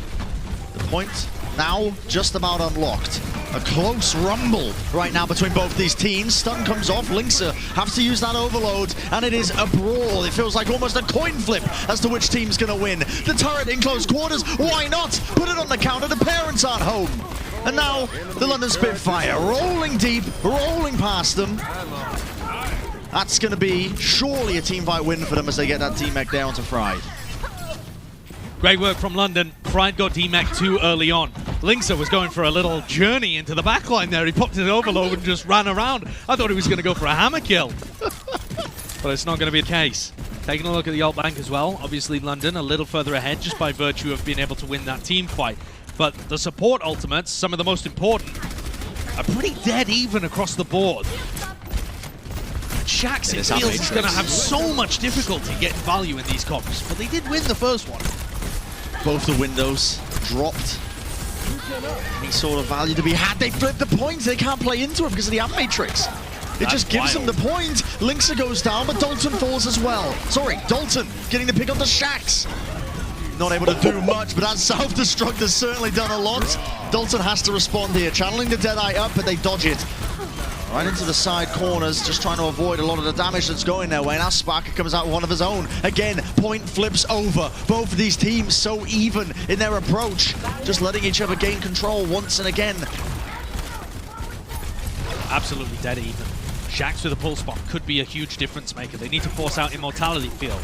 the point now just about unlocked. A close rumble right now between both these teams. Stun comes off, Linkser have to use that overload, and it is a brawl. It feels like almost a coin flip as to which team's gonna win. The turret in close quarters, why not? Put it on the counter, the parents aren't home. And now, the London Spitfire rolling deep, rolling past them. That's gonna be surely a team fight win for them as they get that D-Mech there onto Fried. Great work from London. Pride got D-Mech too early on. Linkser was going for a little journey into the backline there. He popped his overload and just ran around. I thought he was going to go for a hammer kill. But it's not going to be the case. Taking a look at the ult bank as well. Obviously London a little further ahead just by virtue of being able to win that team fight. But the support ultimates, some of the most important, are pretty dead even across the board. Shaxx, it feels, is going to have so much difficulty getting value in these comps. But they did win the first one. Both the windows dropped. Any sort of value to be had. They flip the points. They can't play into it because of the amp matrix. It just gives them the point. Linkser goes down, but Dalton falls as well. Sorry, Dalton getting the pick on the Shaxx. Not able to do much, but that self-destruct has certainly done a lot. Dalton has to respond here. Channeling the Deadeye up, but they dodge it. Right into the side corners, just trying to avoid a lot of the damage that's going their way. Now Sparker comes out with one of his own. Again, point flips over. Both of these teams so even in their approach. Just letting each other gain control once and again. Absolutely dead even. Shaxx with a pulse bomb could be a huge difference maker. They need to force out Immortality Field.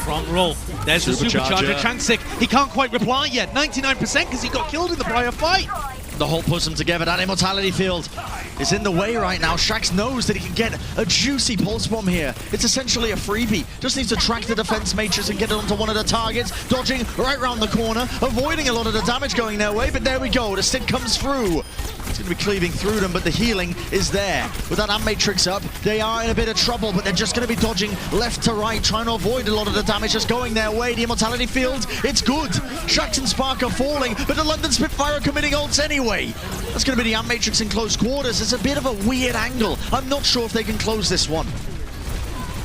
Wrong roll. There's the Supercharger. Changsik, he can't quite reply yet. 99% because he got killed in the prior fight. The whole puts them together. That Immortality Field is in the way right now. Shaxx knows that he can get a juicy pulse bomb here. It's essentially a freebie. Just needs to track the defense matrix and get it onto one of the targets. Dodging right around the corner, avoiding a lot of the damage going their way, but there we go. The stick comes through. He's going to be cleaving through them, but the healing is there. With that Matrix up, they are in a bit of trouble, but they're just going to be dodging left to right, trying to avoid a lot of the damage just going their way. The Immortality Field, it's good. Shax and Spark are falling, but the London Spitfire are committing ults anyway. That's going to be the Matrix in close quarters. It's a bit of a weird angle. I'm not sure if they can close this one.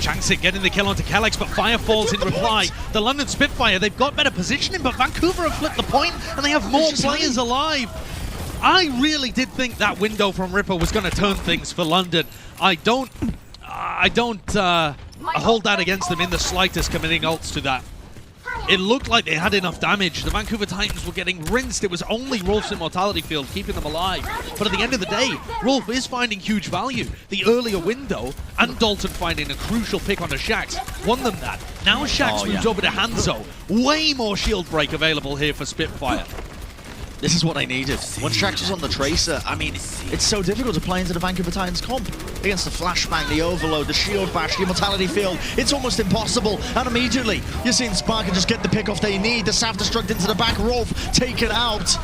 Changsik getting the kill onto Calyx, but Fire falls in reply. The London Spitfire, they've got better positioning, but Vancouver have flipped the point, and they have more players alive. I really did think that window from Ripper was going to turn things for London. I don't hold that against them in the slightest, committing ults to that. It looked like they had enough damage. The Vancouver Titans were getting rinsed. It was only Rolf's Immortality Field keeping them alive. But at the end of the day, Rolf is finding huge value. The earlier window and Dalton finding a crucial pick onto Shax won them that. Now Shax moves over to Hangzhou. Way more shield break available here for Spitfire. This is what I needed. When Shax was on the Tracer, I mean, it's so difficult to play into the Vancouver Titans comp. Against the Flashbang, the Overload, the Shield Bash, the Immortality Field, it's almost impossible. And immediately, you're seeing Spark just get the pick-off they need. The Self-Destruct into the back, Rolf taken out.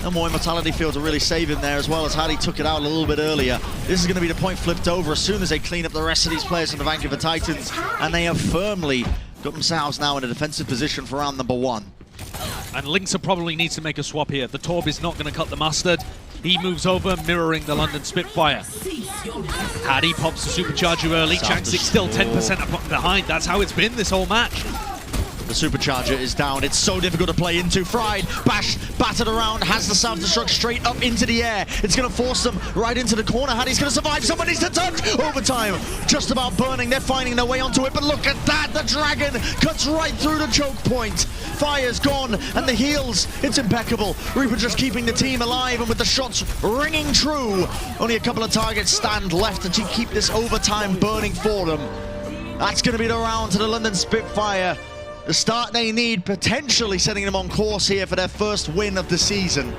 And more Immortality Field to really save him there, as well as Hardy took it out a little bit earlier. This is going to be the point flipped over as soon as they clean up the rest of these players from the Vancouver Titans. And they have firmly got themselves now in a defensive position for round number 1. And Linksa probably needs to make a swap here. The Torb is not going to cut the mustard. He moves over, mirroring the London Spitfire. Hattie pops the supercharger early. Changsik still 10% up behind. That's how it's been this whole match. The supercharger is down. It's so difficult to play into. Fried, Bash, battered around, has the self-destruct straight up into the air. It's going to force them right into the corner. Hattie's going to survive. Someone needs to touch. Overtime, just about burning. They're finding their way onto it, but look at that. The Dragon cuts right through the choke point. Fire's gone, and the heals, it's impeccable. Reaper just keeping the team alive, and with the shots ringing true. Only a couple of targets stand left to keep this overtime burning for them. That's going to be the round to the London Spitfire. The start they need, potentially setting them on course here for their first win of the season.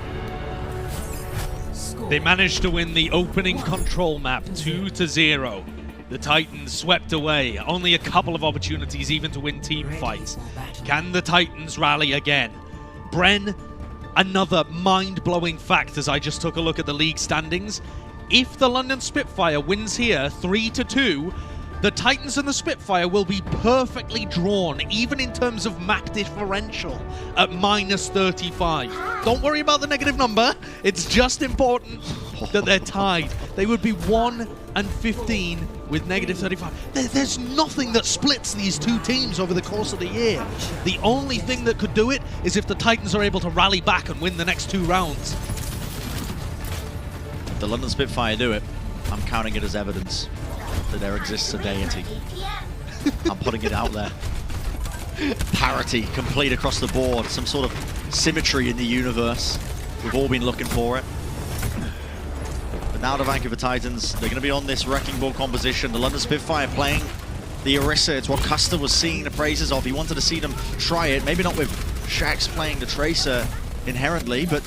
They managed to win the opening control map 2-0. The Titans swept away. Only a couple of opportunities even to win team fights. Can the Titans rally again? Bren, another mind-blowing fact as I just took a look at the league standings. If the London Spitfire wins here 3-2, the Titans and the Spitfire will be perfectly drawn, even in terms of map differential, at -35. Don't worry about the negative number. It's just important that they're tied. They would be 1-15 with -35. There's nothing that splits these two teams over the course of the year. The only thing that could do it is if the Titans are able to rally back and win the next 2 rounds. If the London Spitfire do it, I'm counting it as evidence that there exists a deity. I'm putting it out there. Parity complete across the board. Some sort of symmetry in the universe. We've all been looking for it. But now the Vancouver Titans, they're going to be on this Wrecking Ball composition. The London Spitfire playing the Orisa. It's what Custer was seeing the praises of. He wanted to see them try it. Maybe not with Shax playing the Tracer inherently, but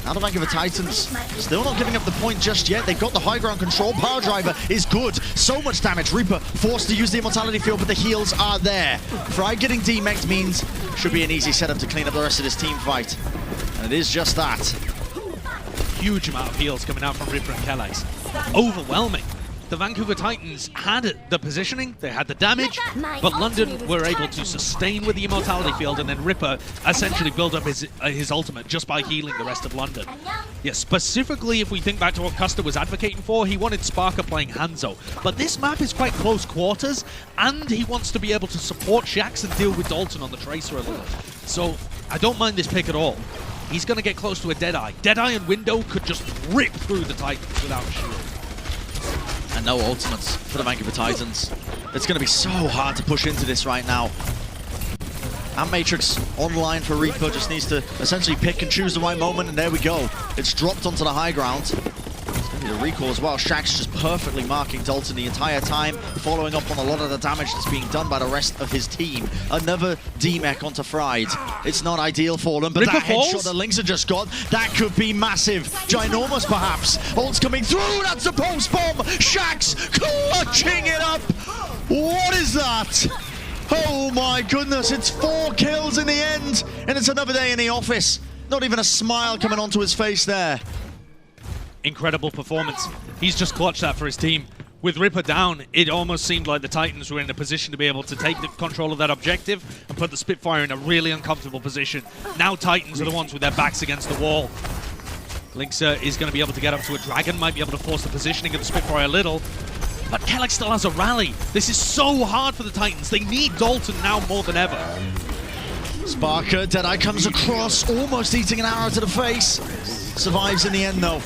now the Vancouver Titans still not giving up the point just yet. They've got the high ground control. Power Driver is good. So much damage. Reaper forced to use the Immortality Field, but the heals are there. Fry getting demeched means should be an easy setup to clean up the rest of this team fight. And it is just that. Huge amount of heals coming out from Reaper and Calyx. Overwhelming. The Vancouver Titans had the positioning, they had the damage, but London were able to sustain with the Immortality Field, and then Ripper essentially build up his ultimate just by healing the rest of London. Yeah, specifically if we think back to what Custer was advocating for, he wanted Sparker playing Hangzhou. But this map is quite close quarters, and he wants to be able to support Shax and deal with Dalton on the Tracer a little. So I don't mind this pick at all. He's going to get close to a Deadeye. Deadeye and Window could just rip through the Titans without shield. And no ultimates for the Vancouver Titans. It's going to be so hard to push into this right now. And Matrix online for Reaper, just needs to essentially pick and choose the right moment, and there we go. It's dropped onto the high ground. It's going to be the recall as well. Shax just perfectly marking Dalton the entire time, following up on a lot of the damage that's being done by the rest of his team. Another D-Mech onto Fried. It's not ideal for them, but Ripper that falls? headshot that Linksa just got, that could be massive. Ginormous, perhaps. Ult's coming through. That's the post bomb. Shax clutching it up. What is that? Oh my goodness, it's 4 kills in the end, and it's another day in the office. Not even a smile coming onto his face there. incredible performance. He's just clutched that for his team. With Ripper down, it almost seemed like the Titans were in a position to be able to take the control of that objective and put the Spitfire in a really uncomfortable position. Now Titans are the ones with their backs against the wall. Linksa is going to be able to get up to a Dragon, might be able to force the positioning of the Spitfire a little. But Kellex still has a rally. This is so hard for the Titans. They need Dalton now more than ever. Spark, Deadeye comes across, almost eating an arrow to the face. Survives in the end though.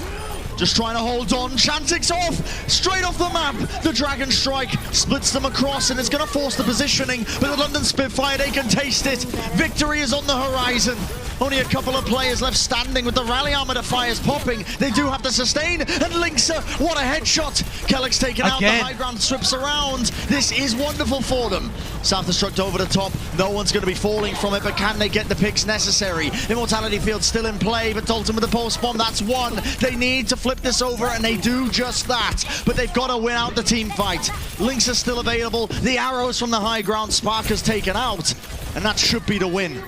Just trying to hold on. Chantix's off, straight off the map. The Dragon Strike splits them across and it's going to force the positioning. But the London Spitfire, they can taste it. Victory is on the horizon. Only a couple of players left standing with the rally armor fires popping. They do have to sustain. And Linksa, what a headshot. Kellex taken out, the high ground slips around. This is wonderful for them. Self-destruct over the top. No one's going to be falling from it, but can they get the picks necessary? Immortality Field still in play, but Dalton with the pulse bomb, that's one. They need to flip this over, and they do just that. But they've got to win out the team fight. Linksa still available. The arrows from the high ground, Spark is taken out, and that should be the win.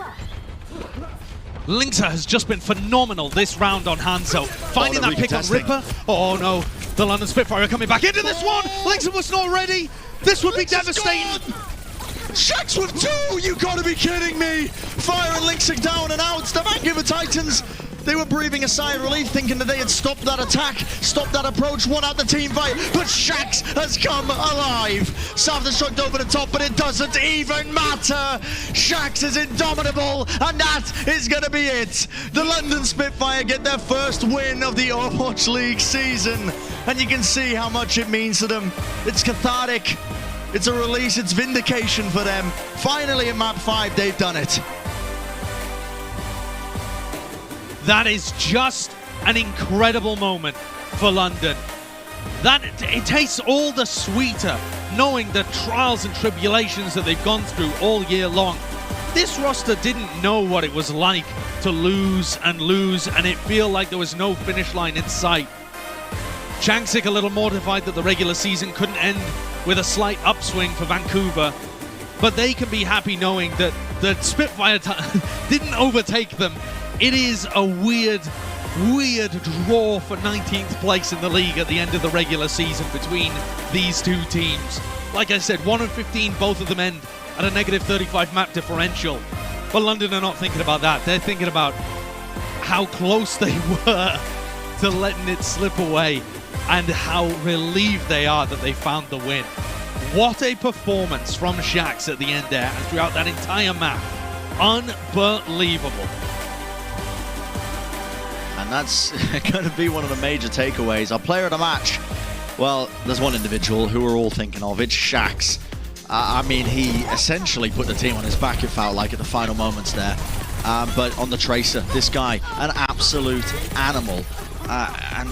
Linksa has just been phenomenal this round on Hangzhou. Finding that pick on Ripper. Oh no, the London Spitfire are coming back into this one. Linksa was not ready. This would be devastating. Shax with two! You gotta be kidding me! Fire and Linksa down and out. The Vancouver Titans, they were breathing a sigh of relief, thinking that they had stopped that attack, stopped that approach, won out the team fight, but Shax has come alive. Self-destruct over the top, but it doesn't even matter. Shax is indomitable, and that is gonna be it. The London Spitfire get their first win of the Overwatch League season, and you can see how much it means to them. It's cathartic. It's a release, it's vindication for them. Finally in map 5, they've done it. That is just an incredible moment for London. That it tastes all the sweeter knowing the trials and tribulations that they've gone through all year long. This roster didn't know what it was like to lose and it feel like there was no finish line in sight. Changsik a little mortified that the regular season couldn't end with a slight upswing for Vancouver, but they can be happy knowing that the Spitfire didn't overtake them. It is a weird draw for 19th place in the league at the end of the regular season between these two teams. Like I said, 1-15, both of them end at a negative 35 map differential. But London are not thinking about that. They're thinking about how close they were to letting it slip away and how relieved they are that they found the win. What a performance from Shax at the end there and throughout that entire map. Unbelievable. And that's going to be one of the major takeaways. Our player of the match, well, there's one individual who we're all thinking of. It's Shax. I mean, he essentially put the team on his back, it felt like, at the final moments there. But on the Tracer, this guy, an absolute animal. And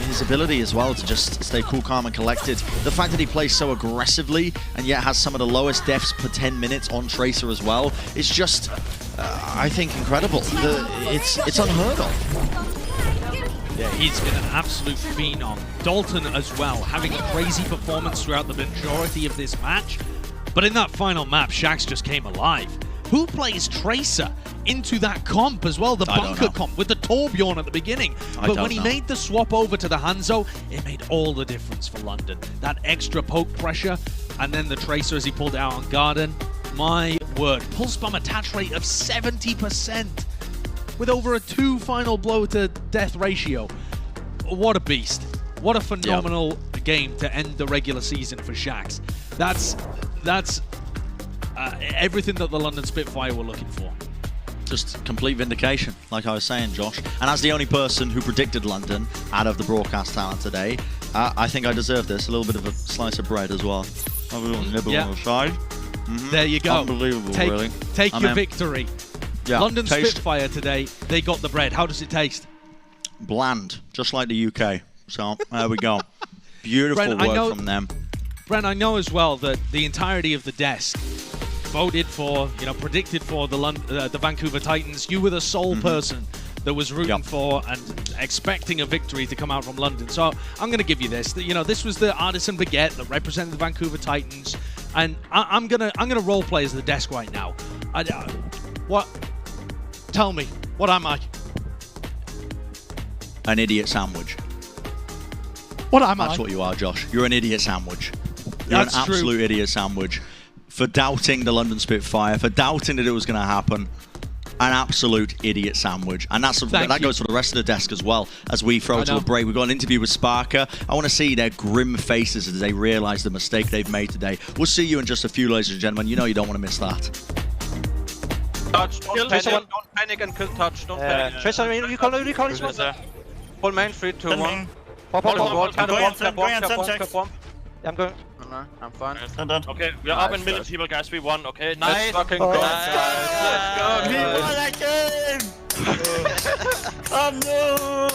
his ability as well to just stay cool, calm, and collected. The fact that he plays so aggressively and yet has some of the lowest deaths per 10 minutes on Tracer as well is just, I think, incredible. It's unheard of. Yeah, he's been an absolute phenom. Dalton as well, having a crazy performance throughout the majority of this match. But in that final map, Shax just came alive. Who plays Tracer into that comp as well, the bunker comp with the Torbjorn at the beginning? But when he made the swap over to the Hangzhou, it made all the difference for London. That extra poke pressure, and then the Tracer as he pulled it out on Garden. My word, pulse bomb attach rate of 70% with over a 2 final blow to death ratio. What a beast. What a phenomenal game to end the regular season for Shax. That's everything that the London Spitfire were looking for. Just complete vindication, like I was saying, Josh. And as the only person who predicted London out of the broadcast talent today, I think I deserve this. A little bit of a slice of bread as well. Have a little nibble on the side. There you go. Unbelievable, really. Take your victory. Yeah, London Spitfire today, they got the bread. How does it taste? Bland, just like the UK. So, there we go. Beautiful work from them. Brent, I know as well that the entirety of the desk voted for, predicted for the Vancouver Titans. You were the sole person that was rooting for and expecting a victory to come out from London. So I'm going to give you this. This was the Artisan Baguette that represented the Vancouver Titans, and I'm gonna role play as the desk right now. What? Tell me, what am I? An idiot sandwich. What am I? That's what you are, Josh. You're an idiot sandwich. You're an absolute idiot sandwich for doubting the London Spitfire, for doubting that it was going to happen. An absolute idiot sandwich. And that goes for the rest of the desk as well. As we throw to a break, we've got an interview with Sparker. I want to see their grim faces as they realize the mistake they've made today. We'll see you in just a few, ladies and gentlemen. You know you don't want to miss that. Touch, don't panic and kill touch, don't panic. Tracer, you call it. Full main, 3, 2, 1. Pop, I'm going. No, I'm fine. Okay, we are up in million people, guys. We won, okay? Nice. Let's fucking go. Let's go. We won that game! Oh no!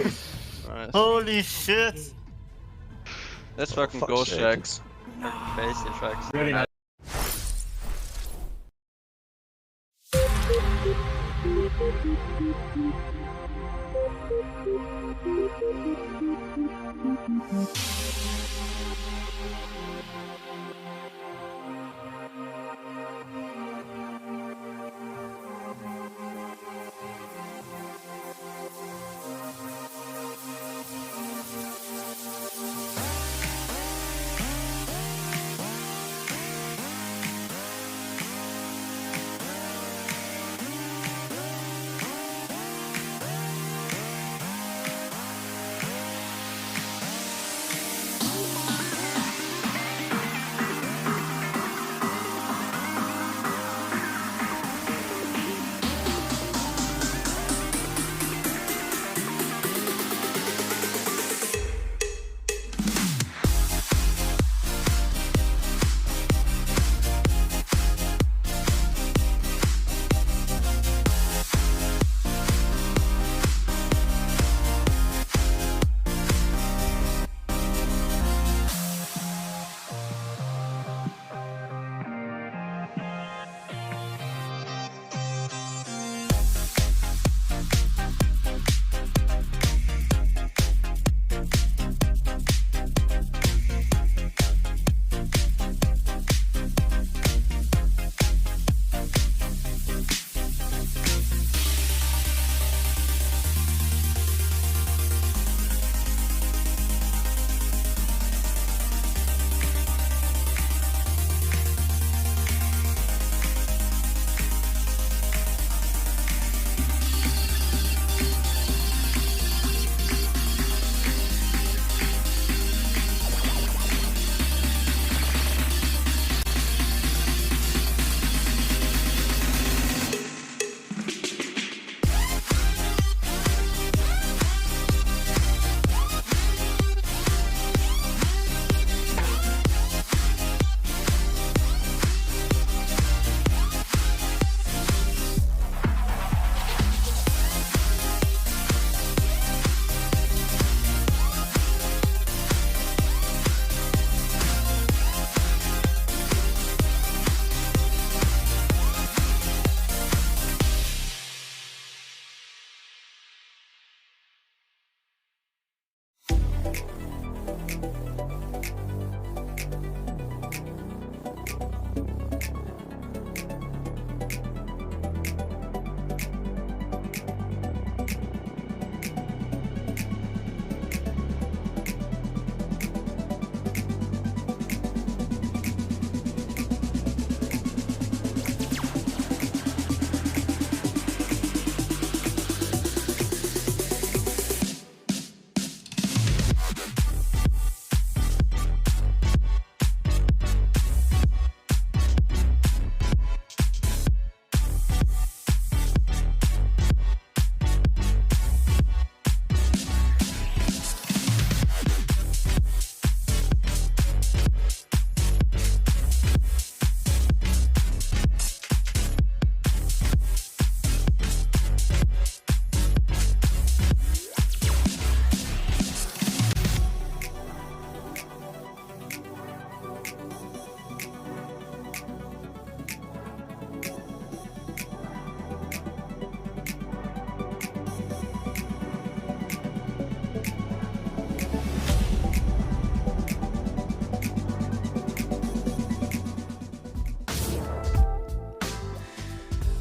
Nice. Holy shit! Let's fucking go, Shax. Face your Shax. Really nice.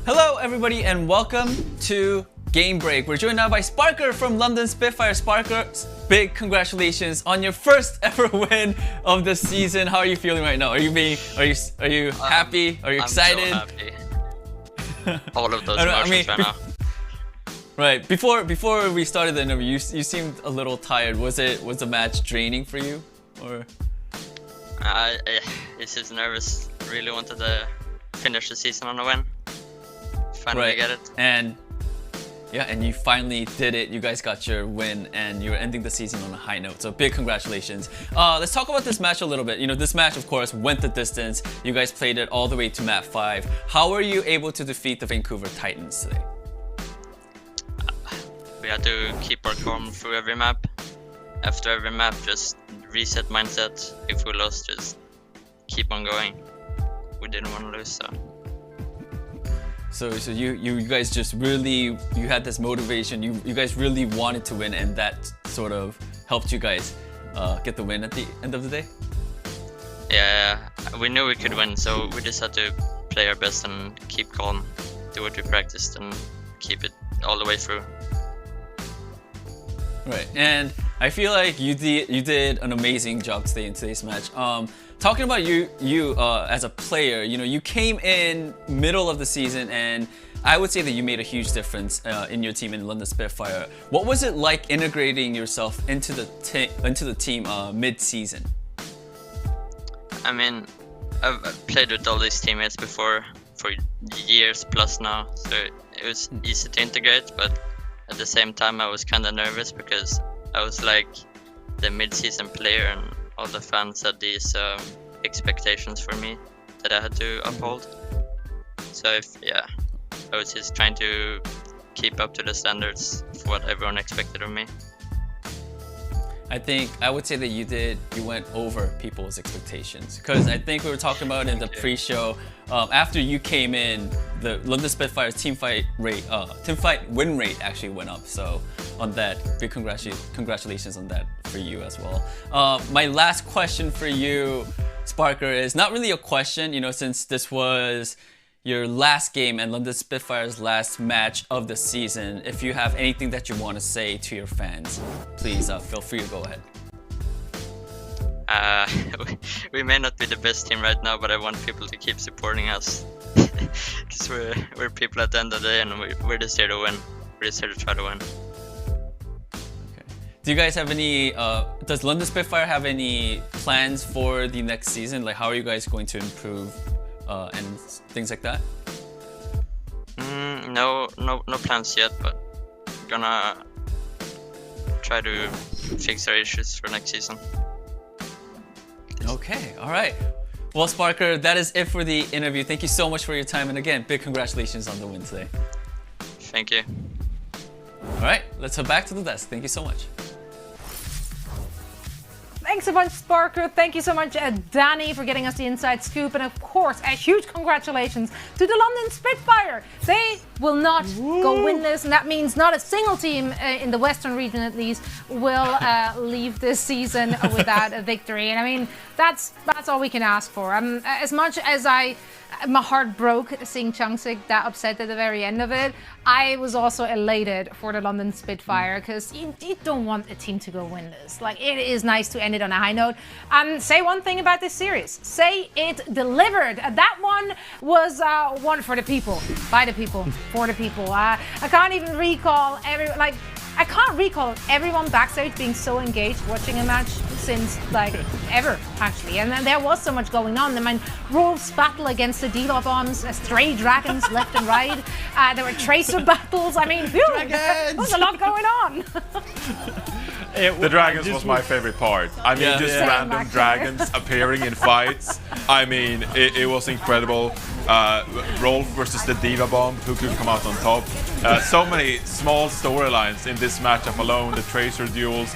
Hello everybody and welcome to Game Break. We're joined now by Sparker from London Spitfire. Sparker, big congratulations on your first ever win of the season. How are you feeling right now? Are you happy? Are you excited? I'm so happy. All of those emotions right now. Right. Before we started the interview, you seemed a little tired. Was the match draining for you, or? I was just nervous. Really wanted to finish the season on a win. Finally get it. And you finally did it. You guys got your win, and you're ending the season on a high note. So big congratulations. Let's talk about this match a little bit. You know, this match, of course, went the distance. You guys played it all the way to map 5. How were you able to defeat the Vancouver Titans today? We had to keep our calm through every map. After every map, just reset mindset. If we lost, just keep on going. We didn't want to lose, so you guys just really, you had this motivation. You guys really wanted to win, and that sort of helped you guys get the win at the end of the day. Yeah, we knew we could win, so we just had to play our best and keep calm, do what we practiced, and keep it all the way through. Right, and I feel like you did an amazing job today in today's match. Talking about you as a player, you know, you came in middle of the season, and I would say that you made a huge difference in your team in London Spitfire. What was it like integrating yourself into the team mid-season? I mean, I've played with all these teammates before for years plus now, so it was easy to integrate, but at the same time I was kind of nervous because I was like the mid-season player, and all the fans had these expectations for me that I had to uphold. So I was just trying to keep up to the standards for what everyone expected of me. I would say that you went over people's expectations, because I think we were talking about in the pre-show, after you came in, the London Spitfire's team fight win rate actually went up. So on that, big congratulations on that for you as well. My last question for you, Sparker, is not really a question, you know, since this was your last game and London Spitfire's last match of the season. If you have anything that you want to say to your fans, please feel free to go ahead. We may not be the best team right now, but I want people to keep supporting us. Because we're people at the end of the day, and we're just here to win. We're just here to try to win. Okay. Do you guys have any, does London Spitfire have any plans for the next season? Like, how are you guys going to improve and things like that? No plans yet, but we're gonna try to fix our issues for next season. Okay, all right. Well, Sparker, that is it for the interview. Thank you so much for your time, and again, big congratulations on the win today. Thank you. All right, let's head back to the desk. Thank you so much. Thanks so much, Sparker. Thank you so much, Danny, for getting us the inside scoop. And of course, a huge congratulations to the London Spitfire. They will not go winless, and that means not a single team in the Western region, at least, will leave this season without a victory. And I mean, that's all we can ask for. As much as my heart broke seeing Changsik that upset at the very end of it, I was also elated for the London Spitfire, because you don't want a team to go winless. Like, it is nice to end it on a high note. Say one thing about this series. Say it delivered. That one was one for the people, by the people, for the people. I can't even recall I can't recall everyone backstage being so engaged watching a match since, like, ever, actually. And then there was so much going on. I mean, Rolf's battle against the D.Va bombs, stray dragons left and right. There were tracer battles. I mean, phew, there was a lot going on. The dragons was my favorite part. I mean, just random dragons appearing in fights. I mean, it was incredible. Rolf versus the D.Va bomb, who could come out on top. So many small storylines in this matchup alone. The tracer duels,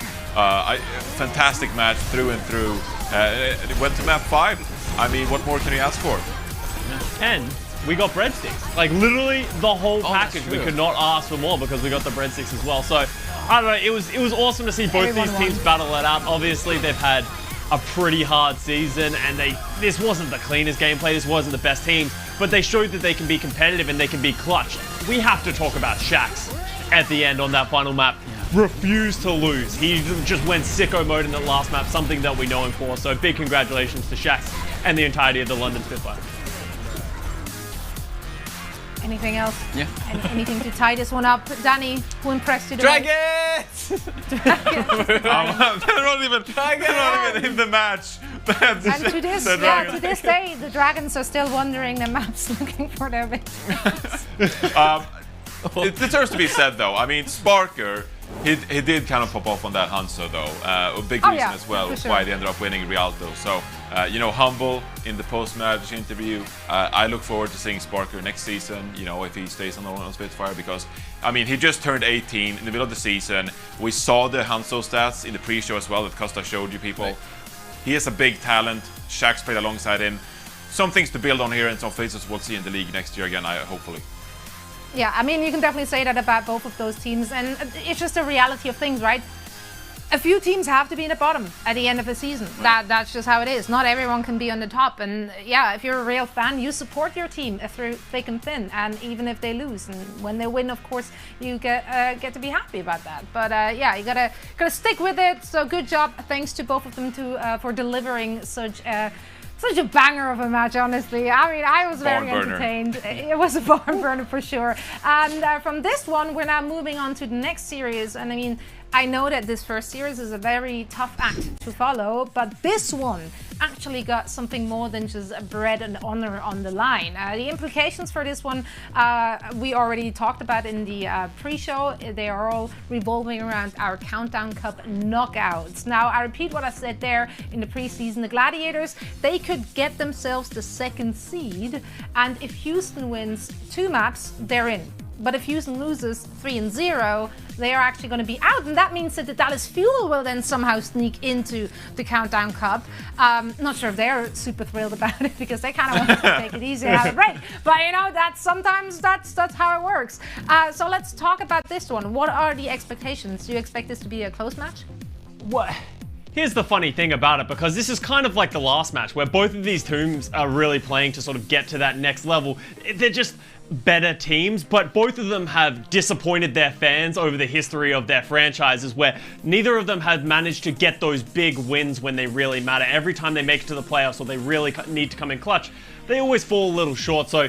fantastic match through and through. It went to map 5. I mean, what more can you ask for? And we got breadsticks. Like, literally the whole package. We could not ask for more because we got the breadsticks as well. So, I don't know, it was awesome to see both these teams battle it out. Obviously, they've had a pretty hard season, and this wasn't the cleanest gameplay, this wasn't the best team, but they showed that they can be competitive and they can be clutch. We have to talk about Shax. at the end on that final map. Refused to lose. He just went sicko mode in the last map, something that we know him for. So big congratulations to Shax and the entirety of the London Spitfire. Anything else? Yeah. Anything to tie this one up? Danny, who impressed you the most? Dragons! They're not even in the match. And to this day, the Dragons are still wandering the maps looking for their victims. It deserves to be said though. I mean, Sparker, he did kind of pop off on that Hangzhou though. A big reason as well why they ended up winning Rialto. So, you know, humble in the post-match interview. I look forward to seeing Sparker next season, you know, if he stays on Spitfire, because, I mean, he just turned 18 in the middle of the season. We saw the Hangzhou stats in the pre-show as well that Costa showed you people. Right. He is a big talent. Shax played alongside him. Some things to build on here and some faces we'll see in the league next year again, hopefully. Yeah, I mean, you can definitely say that about both of those teams, and it's just a reality of things, right? A few teams have to be in the bottom at the end of the season. Right. That's just how it is. Not everyone can be on the top, and yeah, if you're a real fan, you support your team through thick and thin, and even if they lose, and when they win, of course, you get to be happy about that. But yeah, you gotta stick with it. So good job, thanks to both of them for delivering such a banger of a match, honestly. I mean, I was very entertained. It was a barn burner for sure. And from this one, we're now moving on to the next series. And I mean, I know that this first series is a very tough act to follow, but this one actually got something more than just bread and honor on the line. The implications for this one, we already talked about in the pre-show. They are all revolving around our Countdown Cup knockouts. Now, I repeat what I said there in the preseason. The Gladiators, they could get themselves the second seed, and if Houston wins 2 maps, they're in. But if Houston loses 3-0, they are actually going to be out, and that means that the Dallas Fuel will then somehow sneak into the Countdown Cup. Not sure if they're super thrilled about it because they kind of want to take it easy and have a break. But you know, that's how it works. So let's talk about this one. What are the expectations? Do you expect this to be a close match? What? Here's the funny thing about it, because this is kind of like the last match where both of these teams are really playing to sort of get to that next level. They're just better teams, but both of them have disappointed their fans over the history of their franchises, where neither of them have managed to get those big wins when they really matter. Every time they make it to the playoffs or they really need to come in clutch, they always fall a little short. So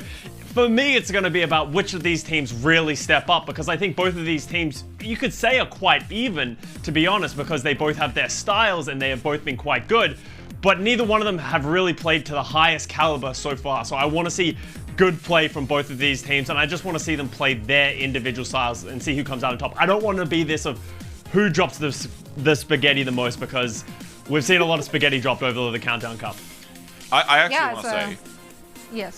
for me, it's going to be about which of these teams really step up, because I think both of these teams, you could say, are quite even, to be honest, because they both have their styles and they have both been quite good, but neither one of them have really played to the highest caliber so far. So I want to see good play from both of these teams, and I just want to see them play their individual styles and see who comes out on top. I don't want to be this of who drops the spaghetti the most, because we've seen a lot of spaghetti dropped over the Countdown Cup. I actually want to say, yes,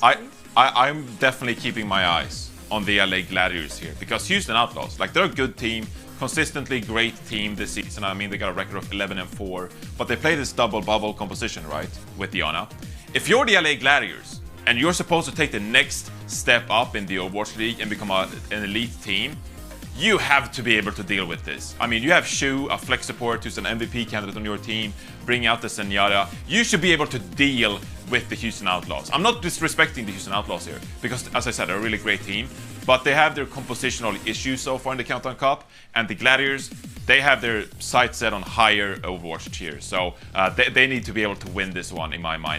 I'm definitely keeping my eyes on the LA Gladiators here, because Houston Outlaws, like, they're a good team, consistently great team this season. I mean, they got a record of 11-4, but they play this double bubble composition, right, with Diana. If you're the LA Gladiators and you're supposed to take the next step up in the Overwatch League and become an elite team, you have to be able to deal with this. I mean, you have Shu, a flex support who's an MVP candidate on your team, bring out the Zenyatta. You should be able to deal with the Houston Outlaws. I'm not disrespecting the Houston Outlaws here, because, as I said, they're a really great team, but they have their compositional issues so far in the Countdown Cup, and the Gladiators, they have their sights set on higher Overwatch tiers. So they need to be able to win this one, in my mind.